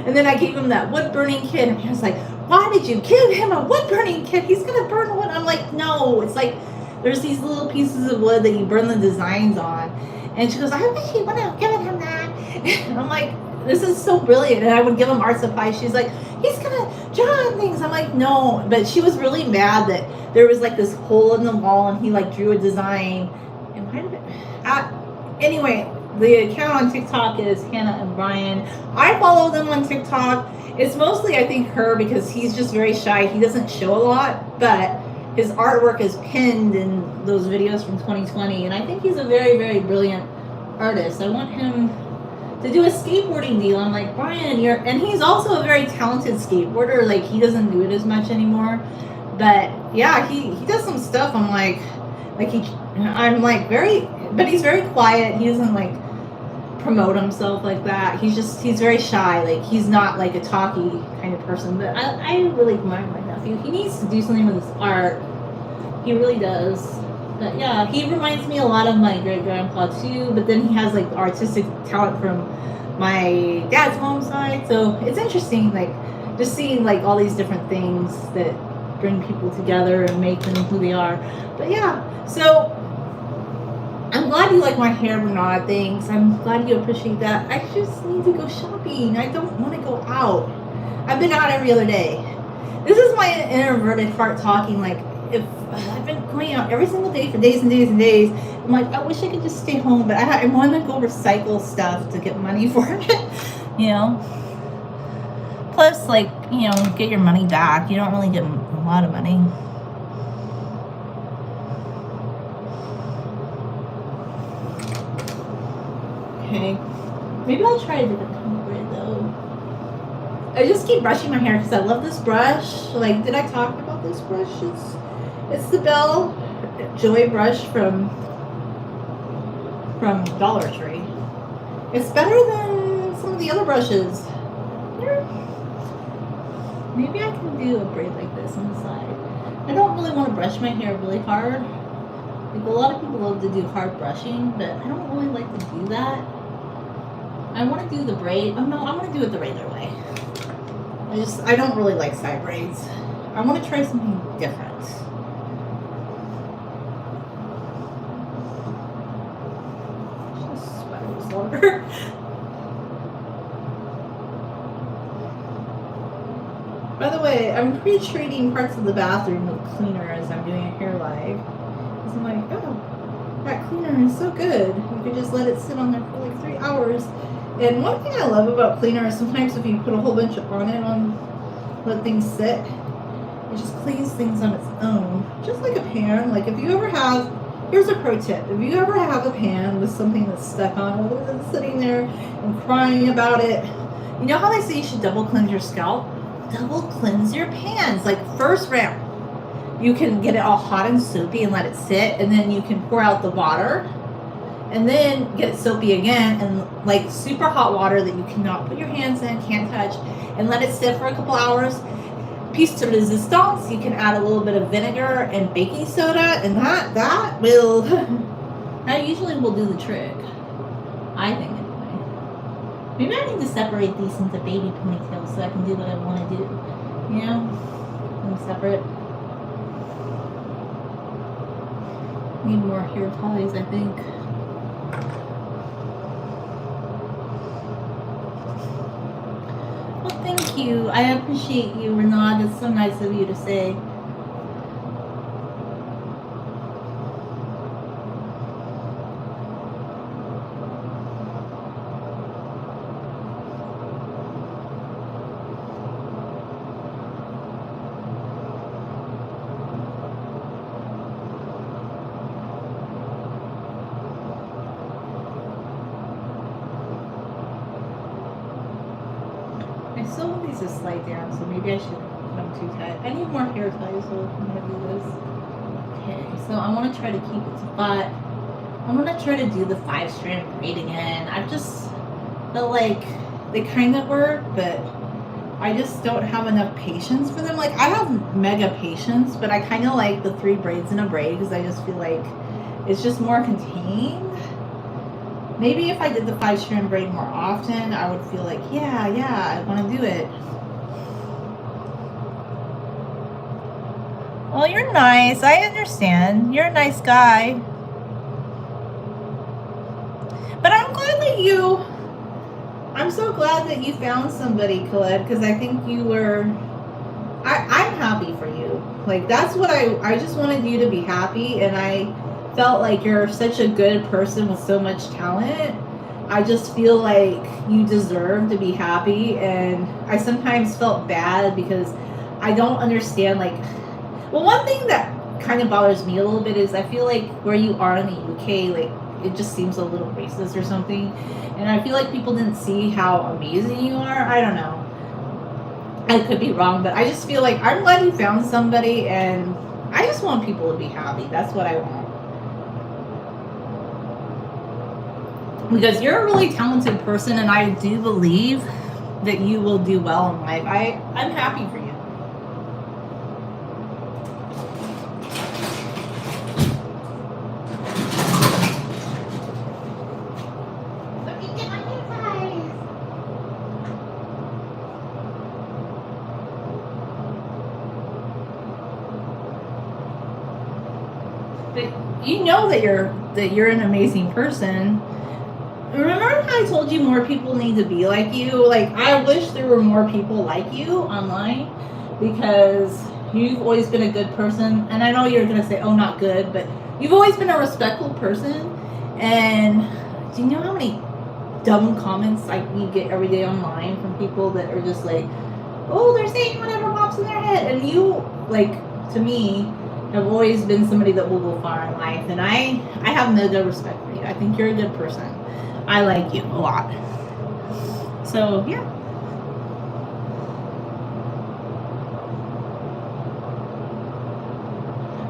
And then I gave him that wood-burning kit, and he was like, why did you give him a wood-burning kit? He's going to burn wood. I'm like, no. It's like there's these little pieces of wood that you burn the designs on. And she goes, I wish you would have given him that. And I'm like, this is so brilliant. And I would give him art supplies. She's like, he's going to draw things. I'm like, no. But she was really mad that there was like this hole in the wall, and he like drew a design. And why did it? Anyway. The account on TikTok is Hannah and Brian. I follow them on TikTok. It's mostly, I think, her because he's just very shy. He doesn't show a lot, but his artwork is pinned in those videos from 2020. And I think he's a very, very brilliant artist. I want him to do a skateboarding deal. I'm like, Brian, and he's also a very talented skateboarder. Like, he doesn't do it as much anymore. But yeah, he does some stuff. I'm like but he's very quiet. He doesn't like promote himself like that. He's very shy. Like, he's not like a talky kind of person. But I really admire my nephew. He needs to do something with his art. He really does. But yeah, he reminds me a lot of my great grandpa too. But then he has like artistic talent from my dad's mom's side. So it's interesting, like just seeing like all these different things that bring people together and make them who they are. But yeah, so I'm glad you like my hair, Bernard. Thanks. I'm glad you appreciate that. I just need to go shopping. I don't want to go out. I've been out every other day. This is my introverted heart talking. Like, if I've been going out every single day for days and days and days, I'm like, I wish I could just stay home, but I want to go recycle stuff to get money for it. You know. Plus, like, you know, get your money back. You don't really get a lot of money. Okay, maybe I'll try a different kind of braid though. I just keep brushing my hair because I love this brush. Like, did I talk about this brush? It's the Belle Joy brush from Dollar Tree. It's better than some of the other brushes. Maybe I can do a braid like this on the side. I don't really want to brush my hair really hard. Like a lot of people love to do hard brushing, but I don't really like to do that. I want to do the braid. Oh no, I want to do it the regular way. I don't really like side braids. I want to try something different. Just sweater was longer. By the way, I'm pre-treating parts of the bathroom with cleaner as I'm doing a hair live. Because I'm like, oh, that cleaner is so good. You could just let it sit on there for like 3 hours. And one thing I love about cleaner is sometimes if you put a whole bunch on it, let things sit, it just cleans things on its own. Just like a pan. Like if you ever have, here's a pro tip. If you ever have a pan with something that's stuck on it, and sitting there and crying about it, you know how they say you should double cleanse your scalp? Double cleanse your pans. Like first round, you can get it all hot and soapy and let it sit, and then you can pour out the water and then get it soapy again, and like super hot water that you cannot put your hands in, can't touch, and let it sit for a couple hours. Piece de resistance, you can add a little bit of vinegar and baking soda, and that will that usually will do the trick, I think anyway. Maybe I need to separate these into baby ponytails so I can do what I want to do, you know, them separate. Need more hair ties, I think. Well, thank you. I appreciate you, Renard. It's so nice of you to say. To slide down, so maybe I should come too tight. I need more hair ties, so I'm gonna do this. Okay, so I want to try to keep it to 5. I'm gonna try to do the 5-strand braid again. I've just felt like they kind of work, but I just don't have enough patience for them. Like I have mega patience, but I kind of like the 3 braids in a braid because I just feel like it's just more contained. Maybe if I did the 5-strand braid more often, I would feel like, yeah, I want to do it. Well, you're nice. I understand. You're a nice guy. But I'm glad that I'm so glad that you found somebody, Colette, because I think you were, I'm happy for you. Like, that's what I just wanted you to be happy, and I felt like you're such a good person with so much talent. I just feel like you deserve to be happy, and I sometimes felt bad because I don't understand, like, well, one thing that kind of bothers me a little bit is I feel like where you are in the UK, like, it just seems a little racist or something, and I feel like people didn't see how amazing you are. I don't know. I could be wrong, but I just feel like I'm glad you found somebody, and I just want people to be happy. That's what I want. Because you're a really talented person, and I do believe that you will do well in life. I'm happy for you. Let me get my hair ties. But you know that you're an amazing person. Remember how I told you more people need to be like you? Like, I wish there were more people like you online, because you've always been a good person. And I know you're going to say, oh, not good, but you've always been a respectful person. And do you know how many dumb comments we get every day online from people that are just like, oh, they're saying whatever pops in their head. And you, like, to me, have always been somebody that will go far in life. And I have no respect for you. I think you're a good person. I like you a lot. So, yeah.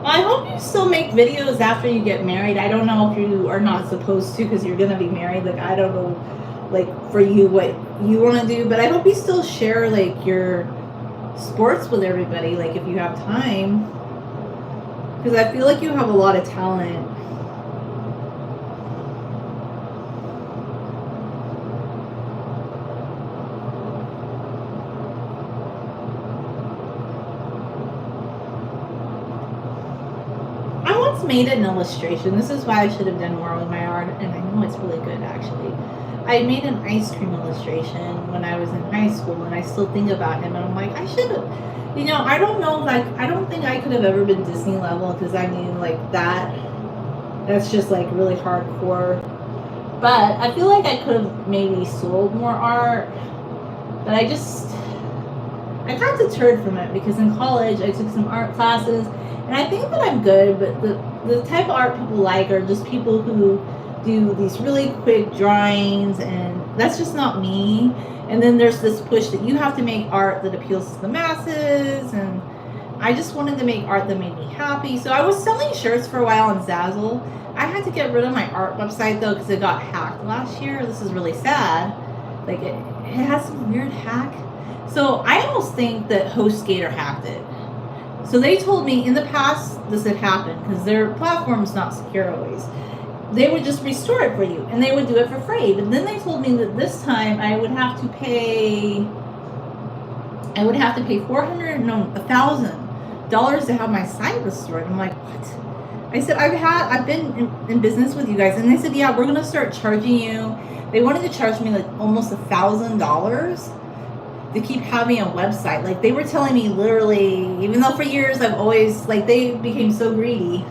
I hope you still make videos after you get married. I don't know if you are not supposed to because you're going to be married. Like, I don't know, like, for you what you want to do. But I hope you still share, like, your sports with everybody. Like, if you have time. because I feel like you have a lot of talent. I once made an illustration. This is why I should have done more with my art, and I know it's really good actually. I made an ice cream illustration when I was in high school, and I still think about him, and I'm like, I should have. You know, I don't know, like, I don't think I could have ever been Disney level, because I mean, like, that's just, like, really hardcore. But I feel like I could have maybe sold more art, but I got deterred from it, because in college, I took some art classes, and I think that I'm good, but the type of art people like are just people who do these really quick drawings, and that's just not me. And then there's this push that you have to make art that appeals to the masses, and I just wanted to make art that made me happy. So I was selling shirts for a while on Zazzle. I had to get rid of my art website though, because it got hacked last year. This is really sad. Like it has some weird hack. So I almost think that HostGator hacked it. So they told me in the past this had happened, because their platform's not secure always. They would just restore it for you, and they would do it for free. But then they told me that this time I would have to pay $1,000 to have my site restored. I'm like, what? I said, I've been in business with you guys, and they said, yeah, we're gonna start charging you. They wanted to charge me like almost $1,000 to keep having a website. Like they were telling me literally, even though for years I've always, like, they became so greedy.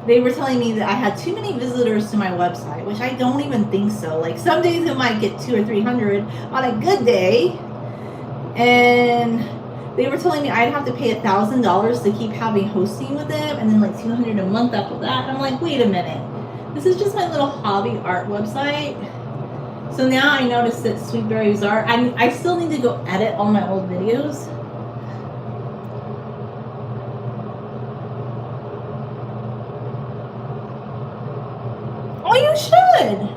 They were telling me that I had too many visitors to my website, which I don't even think so. Like some days it might get 200 or 300 on a good day. And they were telling me I'd have to pay $1,000 to keep having hosting with them, and then like $200 a month after that. And I'm like, wait a minute. This is just my little hobby art website. So now I noticed that Sweetberries Art, I still need to go edit all my old videos. Oh, you should.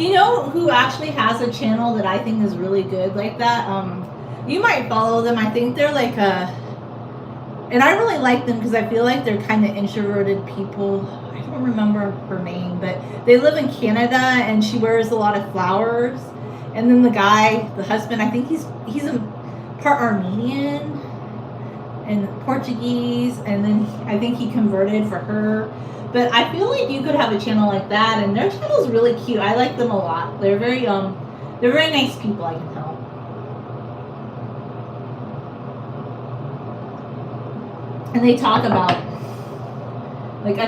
You know who actually has a channel that I think is really good like that? You might follow them. I think they're like and I really like them because I feel like they're kind of introverted people. I don't remember her name, but they live in Canada, and she wears a lot of flowers. And then the guy, the husband, I think he's a part Armenian and Portuguese, and then I think he converted for her. But I feel like you could have a channel like that, and their channel's really cute. I like them a lot. They're very nice people, I can tell. And they talk about, like, I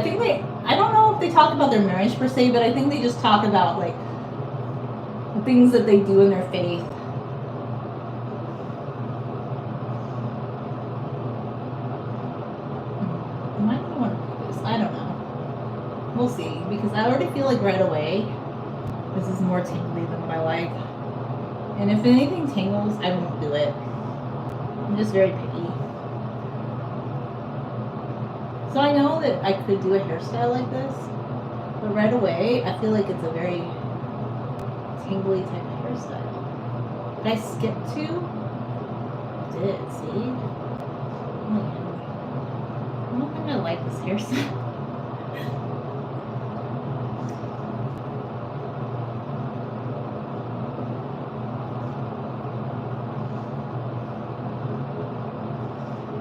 don't know if they talk about their marriage per se, but I think they just talk about, like, the things that they do in their faith. I might not want to do this. I don't know. We'll see, because I already feel like right away this is more tingly than what I like. And if anything tingles, I won't do it. I'm just very picky. So I know that I could do a hairstyle like this, but right away I feel like it's a very tingly type of hairstyle. Did I skip two? I did, see? Man. I don't think I like this hairstyle.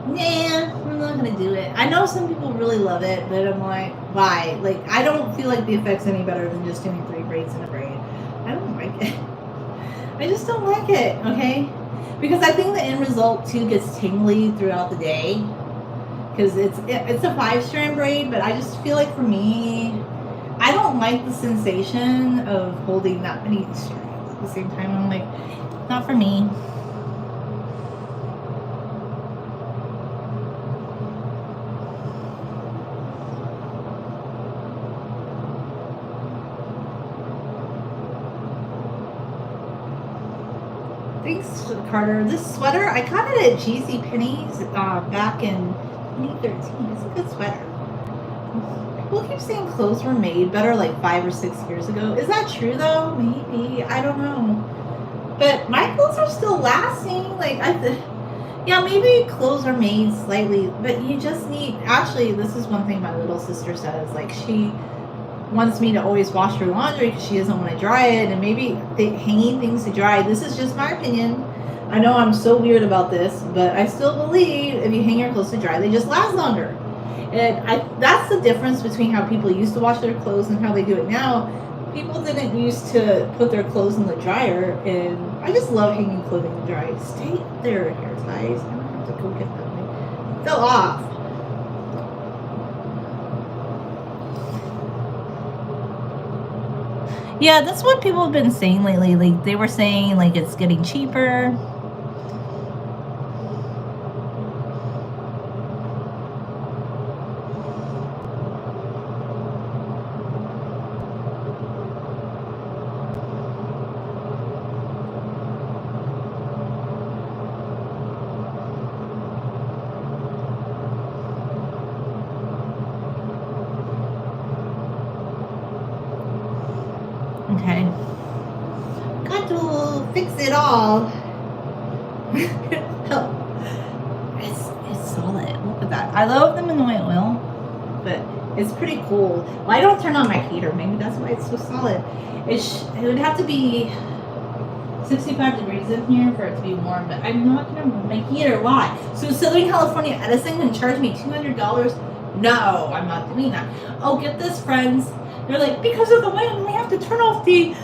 Nah, I'm not gonna do it. I know some people really love it, but I'm like, why? Like, I don't feel like the effect's any better than just doing 3 braids in a braid. I don't like it. I just don't like it, okay? Because I think the end result too gets tingly throughout the day. Because it's a 5-strand braid, but I just feel like for me, I don't like the sensation of holding that many strands at the same time. I'm like, not for me. Thanks, Carter. This sweater, I got it at JCPenney's back in 2013. It's a good sweater. People keep saying clothes were made better like 5 or 6 years ago. Is that true though? Maybe. I don't know. But my clothes are still lasting. Like Yeah, maybe clothes are made slightly, but you just need. Actually, this is one thing my little sister says. Like, she wants me to always wash her laundry because she doesn't want to dry it, and maybe hanging things to dry. This is just my opinion. I know I'm so weird about this, but I still believe if you hang your clothes to dry, they just last longer. And that's the difference between how people used to wash their clothes and how they do it now. People didn't used to put their clothes in the dryer, and I just love hanging clothing to dry. Stay there, hair ties. I don't have to go get them. They fell off. Yeah, that's what people have been saying lately. Like, they were saying, like, it's getting cheaper. Okay. Got to fix it all. It's solid. Look at that. I love the Minoy oil, but it's pretty cool. Well, I don't turn on my heater. Maybe that's why it's so solid. It would have to be 65 degrees in here for it to be warm, but I'm not gonna run my heater. Why? So Southern California Edison can charge me $200? No, I'm not doing that. Oh, get this, friends. They're like, because of the wind, we have to turn off the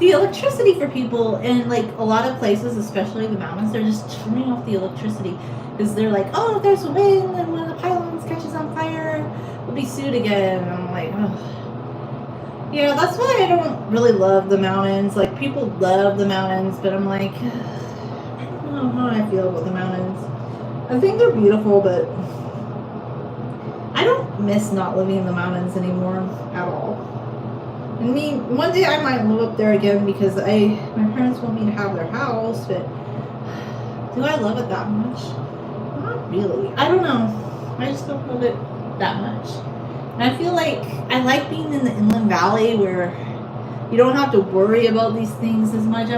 electricity for people. And like a lot of places, especially the mountains, they're just turning off the electricity because they're like, oh, there's a wind, and when the pylons catches on fire, we'll be sued again. And I'm like, oh. Yeah, that's why I don't really love the mountains. Like, people love the mountains, but I'm like, I don't know how I feel about the mountains. I think they're beautiful, but I don't miss not living in the mountains anymore at all. I mean, one day I might live up there again because my parents want me to have their house, but do I love it that much? Not really. I don't know. I just don't love it that much. And I feel like I like being in the Inland Valley where you don't have to worry about these things as much.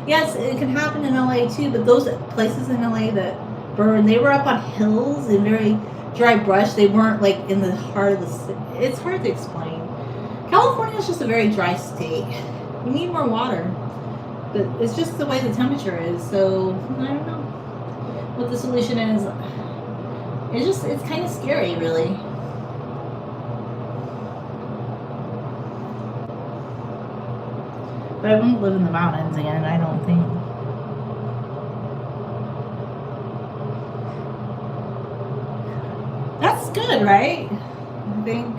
Yes, it can happen in LA too, but those places in LA that burn, they were up on hills and very dry brush. They weren't like in the heart of the city. It's hard to explain. California is just a very dry state. We need more water, but it's just the way the temperature is. So I don't know what the solution is. It's kind of scary, really. But I won't live in the mountains again, I don't think. That's good, right? I think.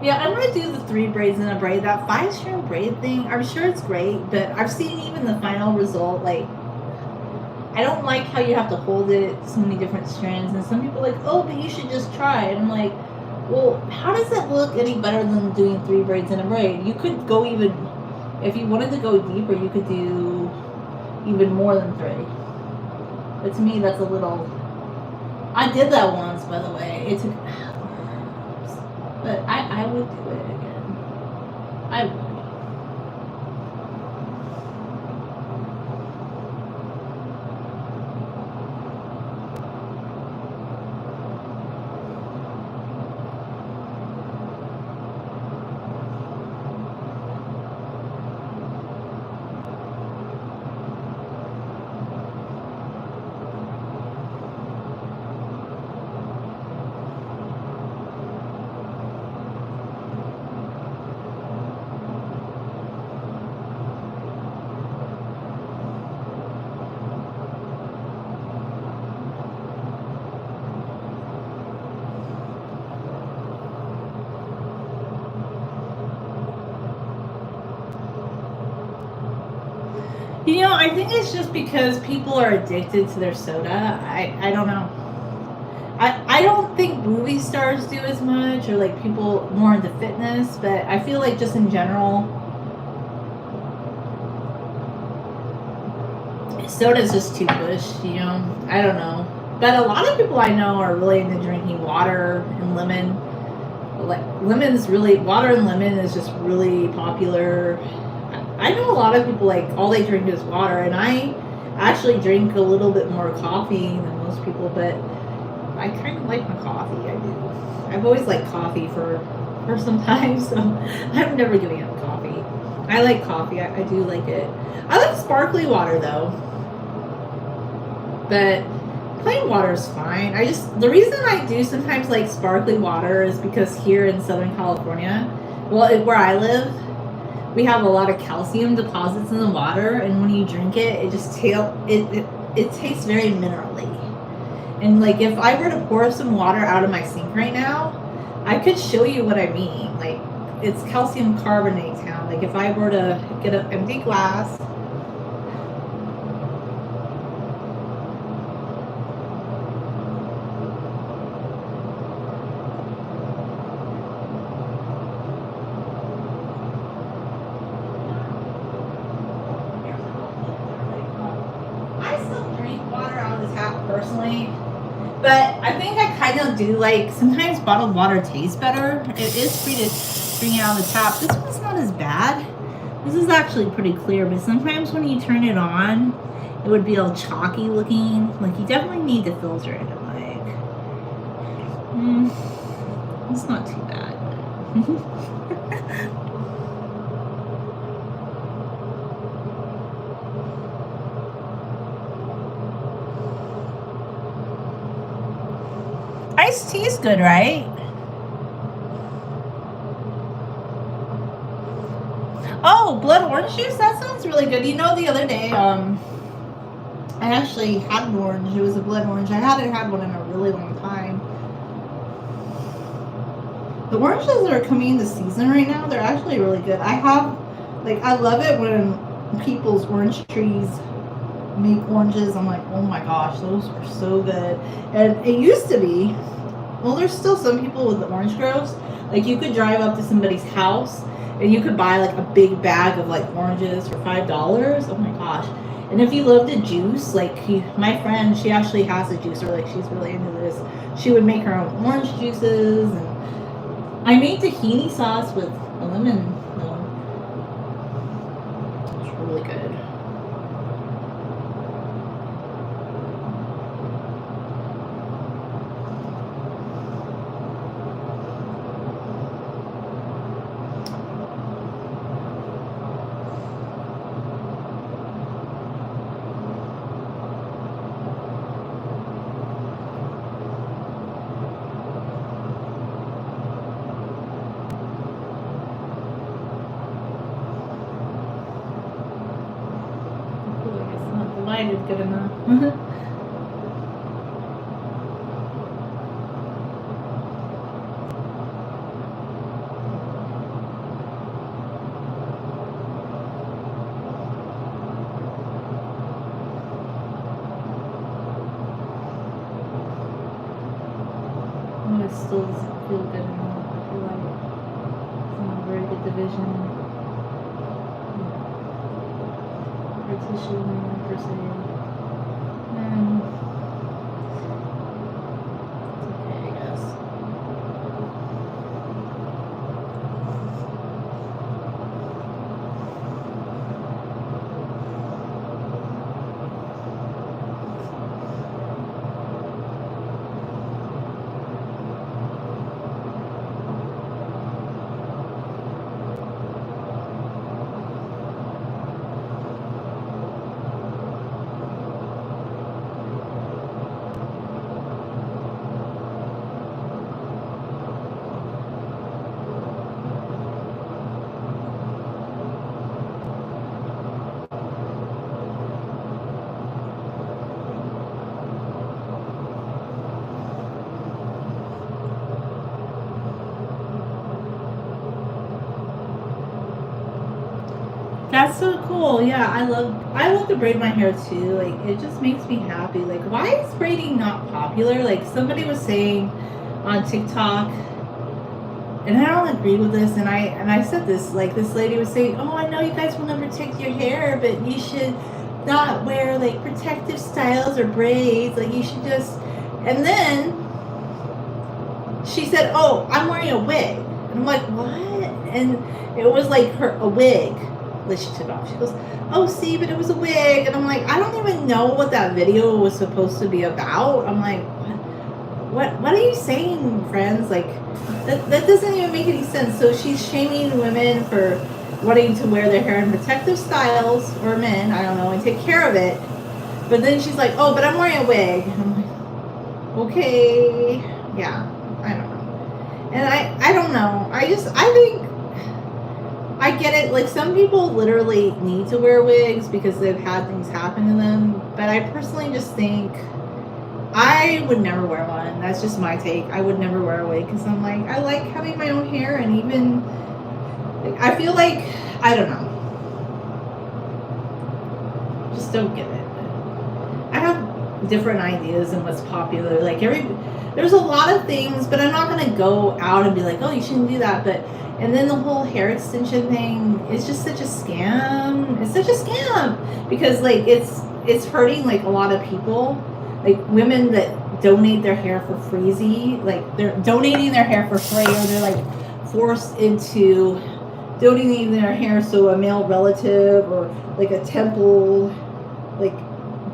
Yeah, I'm gonna do the 3 braids in a braid. That 5-strand braid thing, I'm sure it's great, but I've seen even the final result. Like, I don't like how you have to hold it so many different strands, and some people are like, oh, but you should just try. And I'm like, well, how does that look any better than doing 3 braids in a braid? You could go even, if you wanted to go deeper, you could do even more than 3. But to me, that's a little. I did that once, by the way. It took hours, but I would do it again. I would. You know, I think it's just because people are addicted to their soda. I don't know. I don't think movie stars do as much, or like people more into fitness, but I feel like just in general, soda's just too push, you know? I don't know. But a lot of people I know are really into drinking water and lemon. Like lemon's really water and lemon is just really popular. I know a lot of people like all they drink is water, and I actually drink a little bit more coffee than most people, but I kind of like my coffee. I do. I've always liked coffee for some time, so I'm never giving up coffee. I like coffee. I do like it. I like sparkly water though, but plain water is fine. The reason I do sometimes like sparkly water is because here in Southern California, well, where I live, we have a lot of calcium deposits in the water, and when you drink it, it just it tastes very minerally. And like if I were to pour some water out of my sink right now, I could show you what I mean. Like it's calcium carbonate town. Like if I were to get an empty glass. Personally, but I think I kind of do like sometimes bottled water tastes better. It is free to bring it out of the tap. This one's not as bad. This is actually pretty clear, but sometimes when you turn it on, it would be all chalky looking. Like you definitely need to filter it. Like, it's not too bad. Iced tea is good, right? Oh, blood orange juice? That sounds really good. You know, the other day, I actually had an orange. It was a blood orange. I hadn't had one in a really long time. The oranges that are coming into season right now, they're actually really good. I love it when people's orange trees make oranges. I'm like, oh my gosh, those are so good. And it used to be, well, there's still some people with the orange groves. Like you could drive up to somebody's house and you could buy like a big bag of like oranges for $5. Oh my gosh. And if you love the juice, like my friend, she actually has a juicer, like she's really into this. She would make her own orange juices, and I made tahini sauce with a lemon. It's really good. Lighted good enough. It still doesn't feel good enough. I feel like it's not a very good division. Tissue per se. And it's okay, I guess. That's so cool. Yeah, I love to braid my hair too. Like it just makes me happy. Like why is braiding not popular? Like somebody was saying on TikTok, and I don't agree with this, and I said this, like this lady was saying, oh, I know you guys will never take your hair, but you should not wear like protective styles or braids. Like you should just. And then she said, "Oh, I'm wearing a wig." And I'm like, "What?" And it was like a wig that she took off. She goes, "Oh, see, but it was a wig." And I'm like, I don't even know what that video was supposed to be about. I'm like, what are you saying, friends? Like, that doesn't even make any sense. So she's shaming women for wanting to wear their hair in protective styles, or men, I don't know, and take care of it. But then she's like, "Oh, but I'm wearing a wig." And I'm like, okay, yeah, I don't know. And I don't know. I think I get it. Like, some people literally need to wear wigs because they've had things happen to them. But I personally just think I would never wear one. That's just my take. I would never wear a wig because I'm like, I like having my own hair, and even like, I feel like, I don't know. Just don't get it. I have different ideas and what's popular. Like, there's a lot of things, but I'm not going to go out and be like, "Oh, you shouldn't do that." But and then the whole hair extension thing is just such a scam. It's such a scam because like it's hurting like a lot of people, like women that donate their hair for free. Like, they're donating their hair for free, or they're like forced into donating their hair so a male relative or like a temple like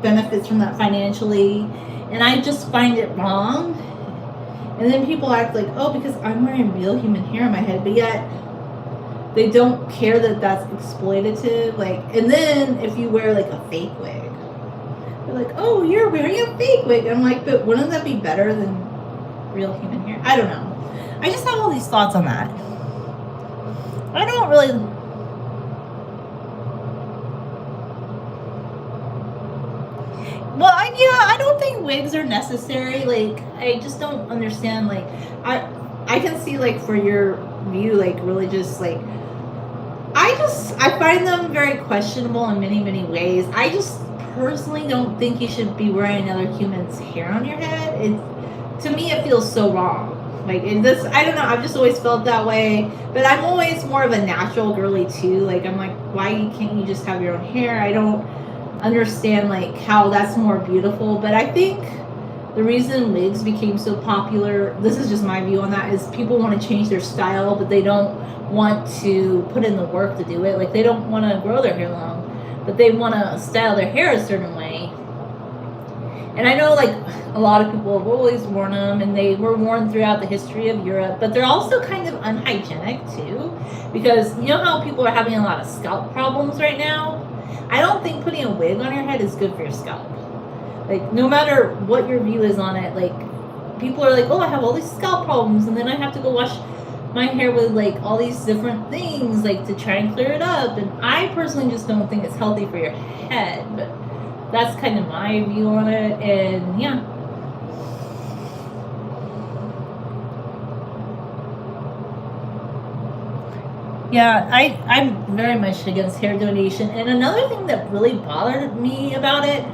benefits from that financially. And I just find it wrong. And then people act like, "Oh, because I'm wearing real human hair on my head," but yet they don't care that that's exploitative. Like, and then if you wear like a fake wig, they're like, "Oh, you're wearing a fake wig." I'm like, but wouldn't that be better than real human hair? I don't know. I just have all these thoughts on that. I don't really. Well, I don't think wigs are necessary. Like, I just don't understand. Like, I can see, like, for your view, like, religious, like, I find them very questionable in many, many ways. I just personally don't think you should be wearing another human's hair on your head. To me, it feels so wrong. Like, this, I don't know, I've just always felt that way. But I'm always more of a natural girly, too. Like, I'm like, why can't you just have your own hair? I don't understand like how that's more beautiful. But I think the reason wigs became so popular, this is just my view on that, is people want to change their style, but they don't want to put in the work to do it. Like, they don't want to grow their hair long, but they want to style their hair a certain way. And I know like a lot of people have always worn them, and they were worn throughout the history of Europe, but they're also kind of unhygienic too, because you know how people are having a lot of scalp problems right now? I don't think putting a wig on your head is good for your scalp. Like, no matter what your view is on it, like, people are like, "Oh, I have all these scalp problems, and then I have to go wash my hair with, like, all these different things, like, to try and clear it up." And I personally just don't think it's healthy for your head. But that's kind of my view on it, and yeah. Yeah, I'm very much against hair donation. And another thing that really bothered me about it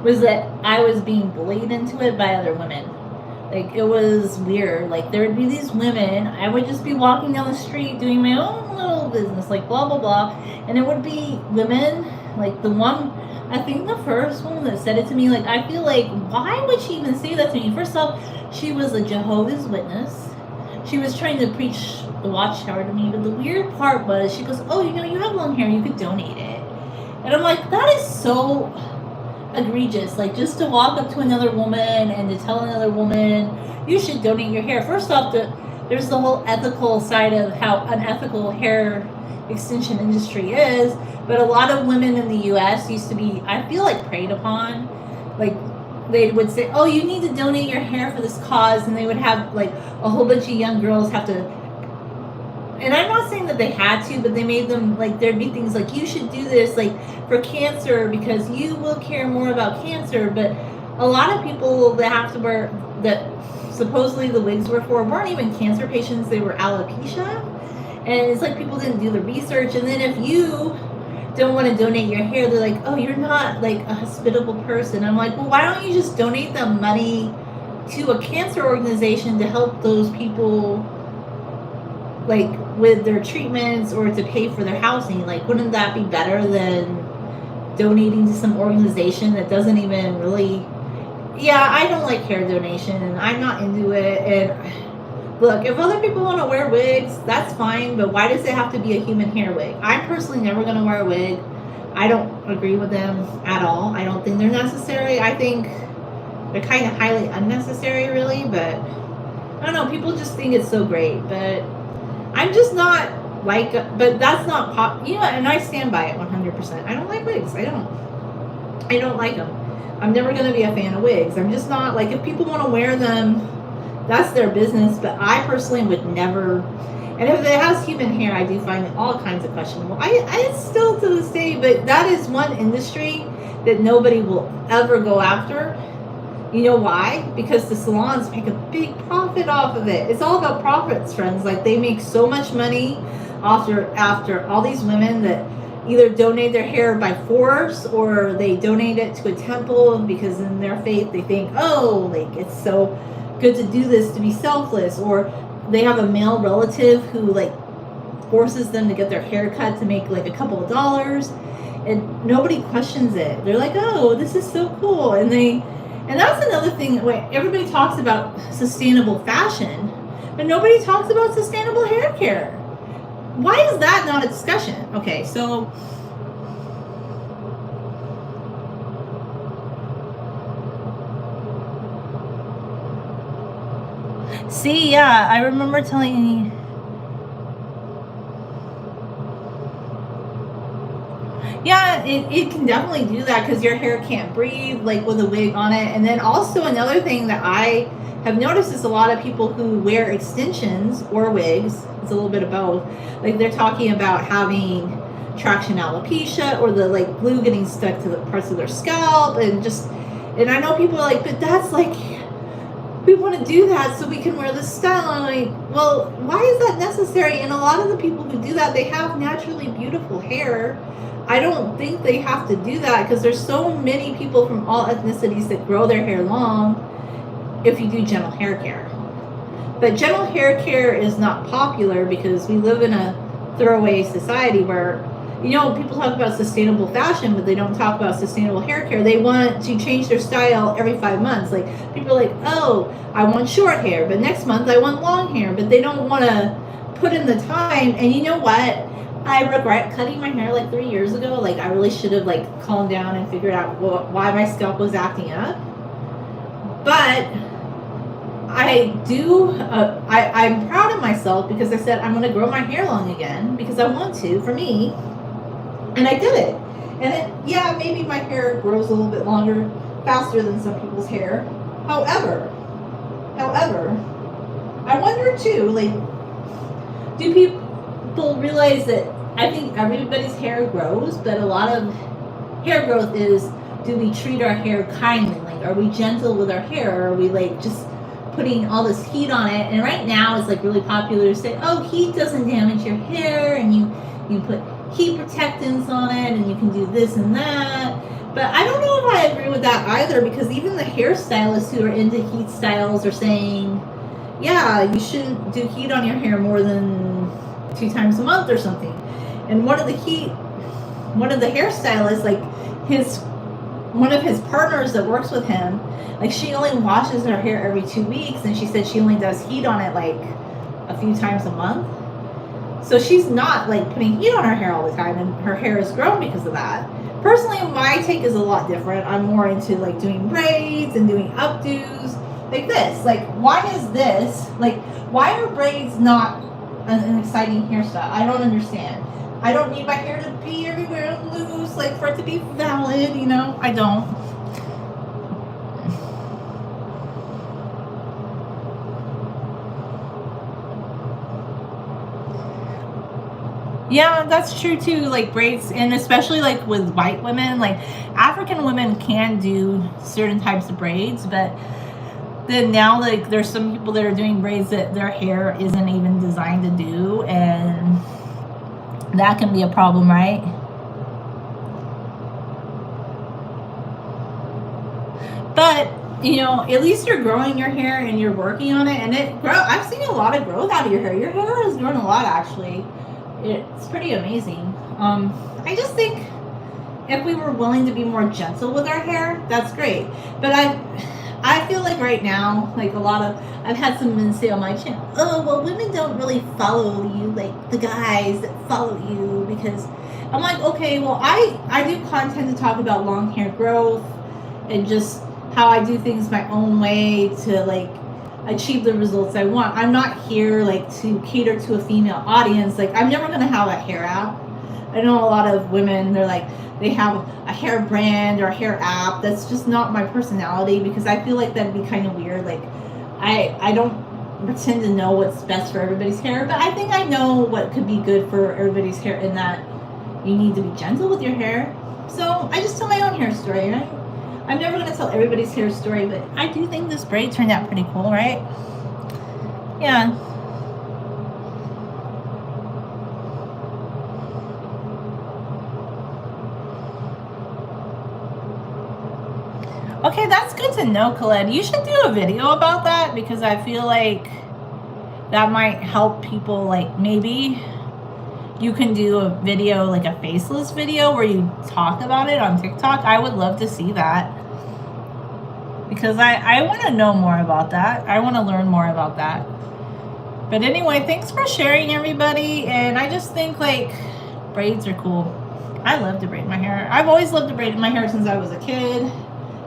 was that I was being bullied into it by other women. Like, it was weird. Like, there would be these women, I would just be walking down the street doing my own little business, like blah, blah, blah. And it would be women, like the one, I think the first one that said it to me, like, I feel like, why would she even say that to me? First off, she was a Jehovah's Witness. She was trying to preach the watchtower to me, but the weird part was, she goes, "Oh, you know, you have long hair, you could donate it." And I'm like, that is so egregious. Like, just to walk up to another woman and to tell another woman, "You should donate your hair." First off, there's the whole ethical side of how unethical hair extension industry is, but a lot of women in the US used to be, I feel like, preyed upon. Like, they would say, "Oh, you need to donate your hair for this cause," and they would have like a whole bunch of young girls have to, and I'm not saying that they had to, but they made them, like, there'd be things like, "You should do this, like, for cancer, because you will care more about cancer." But a lot of people that have to wear, that supposedly the wigs were for, weren't even cancer patients, they were alopecia. And it's like people didn't do the research. And then if you don't want to donate your hair, they're like, "Oh, you're not like a hospitable person." I'm like, well, why don't you just donate the money to a cancer organization to help those people, like, with their treatments, or to pay for their housing? Like, wouldn't that be better than donating to some organization that doesn't even really. Yeah, I don't like hair donation, and I'm not into it. And look, if other people want to wear wigs, that's fine, but why does it have to be a human hair wig? I'm personally never going to wear a wig. I don't agree with them at all. I don't think they're necessary. I think they're kind of highly unnecessary, really, but I don't know. People just think it's so great, but I'm just not like, but that's not pop, you know, and I stand by it 100%. I don't like wigs. I don't like them. I'm never going to be a fan of wigs. I'm just not, like, if people want to wear them, that's their business, but I personally would never. And if it has human hair, I do find it all kinds of questionable. I still to this day, but that is one industry that nobody will ever go after. You know why? Because the salons make a big profit off of it. It's all about profits, friends. Like, they make so much money after all these women that either donate their hair by force or they donate it to a temple because in their faith they think, oh, like, it's so good to do this, to be selfless, or they have a male relative who, like, forces them to get their hair cut to make like a couple of dollars, and nobody questions it. They're like, oh, this is so cool. And that's another thing. Everybody talks about sustainable fashion, but nobody talks about sustainable hair care. Why is that not a discussion? Okay, so see, yeah, I remember telling you. Yeah, it can definitely do that because your hair can't breathe, like, with a wig on it. And then also another thing that I have noticed is a lot of people who wear extensions or wigs, it's a little bit of both, like, they're talking about having traction alopecia or the, like, glue getting stuck to the parts of their scalp, and I know people are like, but that's like, we want to do that so we can wear this style. And I'm like, well, why is that necessary? And a lot of the people who do that, they have naturally beautiful hair. I don't think they have to do that because there's so many people from all ethnicities that grow their hair long if you do gentle hair care. But gentle hair care is not popular because we live in a throwaway society where, you know, people talk about sustainable fashion, but they don't talk about sustainable hair care. They want to change their style every 5 months. Like, people are like, oh, I want short hair, but next month I want long hair. But they don't want to put in the time. And you know what? I regret cutting my hair like 3 years ago. Like, I really should have, like, calmed down and figured out why my scalp was acting up. But I do, I'm proud of myself because I said I'm going to grow my hair long again because I want to, for me. And I did it. And yeah, maybe my hair grows a little bit longer, faster than some people's hair. However, I wonder too, like, do people realize that I think everybody's hair grows, but a lot of hair growth is, do we treat our hair kindly? Like, are we gentle with our hair? Or are we, like, just putting all this heat on it? And right now it's, like, really popular to say, oh, heat doesn't damage your hair, and you put heat protectants on it, and you can do this and that. But I don't know if I agree with that either, because even the hairstylists who are into heat styles are saying, yeah, you shouldn't do heat on your hair more than 2 times a month or something. And one of the hairstylists, like, one of his partners that works with him, like, she only washes her hair every 2 weeks, and she said she only does heat on it like a few times a month. So she's not, like, putting heat on her hair all the time, and her hair has grown because of that. Personally, my take is a lot different. I'm more into, like, doing braids and doing updos like this. Like, why is this, like, why are braids not an exciting hairstyle? I don't understand. I don't need my hair to be everywhere loose, like, for it to be valid, you know? I don't. Yeah, that's true too. Like, braids, and especially, like, with white women, like, African women can do certain types of braids, but then now, like, there's some people that are doing braids that their hair isn't even designed to do, and that can be a problem, right? But, you know, at least you're growing your hair and you're working on it, and I've seen a lot of growth out of your hair. Your hair has grown a lot, actually. It's pretty amazing. I just think if we were willing to be more gentle with our hair, that's great. But I feel like right now, like a lot of, I've had some men say on my channel, oh, well, women don't really follow you like the guys that follow you, because I'm like, okay, well, I do content to talk about long hair growth and just how I do things my own way to like achieve the results I want. I'm not here like to cater to a female audience. Like, I'm never gonna have a hair app. I know a lot of women, they're like, they have a hair brand or a hair app. That's just not my personality, because I feel like that'd be kind of weird. Like, I don't pretend to know what's best for everybody's hair, but I think I know what could be good for everybody's hair, in that you need to be gentle with your hair. So I just tell my own hair story, right? I'm never going to tell everybody's hair story, but I do think this braid turned out pretty cool, right? Yeah. Okay, that's good to know, Khaled. You should do a video about that, because I feel like that might help people. Like, maybe you can do a video, like a faceless video where you talk about it on TikTok. I would love to see that, because I want to know more about that. I want to learn more about that. But anyway, thanks for sharing, everybody. And I just think like braids are cool. I love to braid my hair. I've always loved to braid my hair since I was a kid.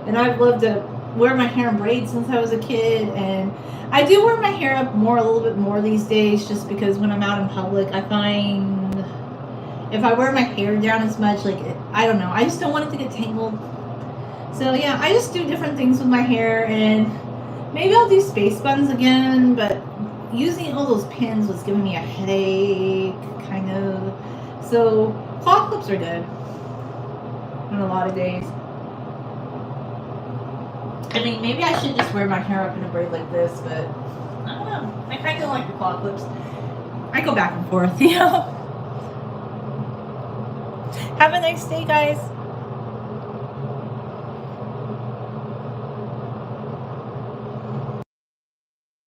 And I've loved to wear my hair in braids since I was a kid. And I do wear my hair up more, a little bit more these days, just because when I'm out in public, I find if I wear my hair down as much, like, I don't know, I just don't want it to get tangled. So yeah, I just do different things with my hair, and maybe I'll do space buns again, but using all those pins was giving me a headache, kind of. So claw clips are good on a lot of days. I mean, maybe I should just wear my hair up in a braid like this, but I don't know. I kind of like the claw clips. I go back and forth, you know. Have a nice day, guys.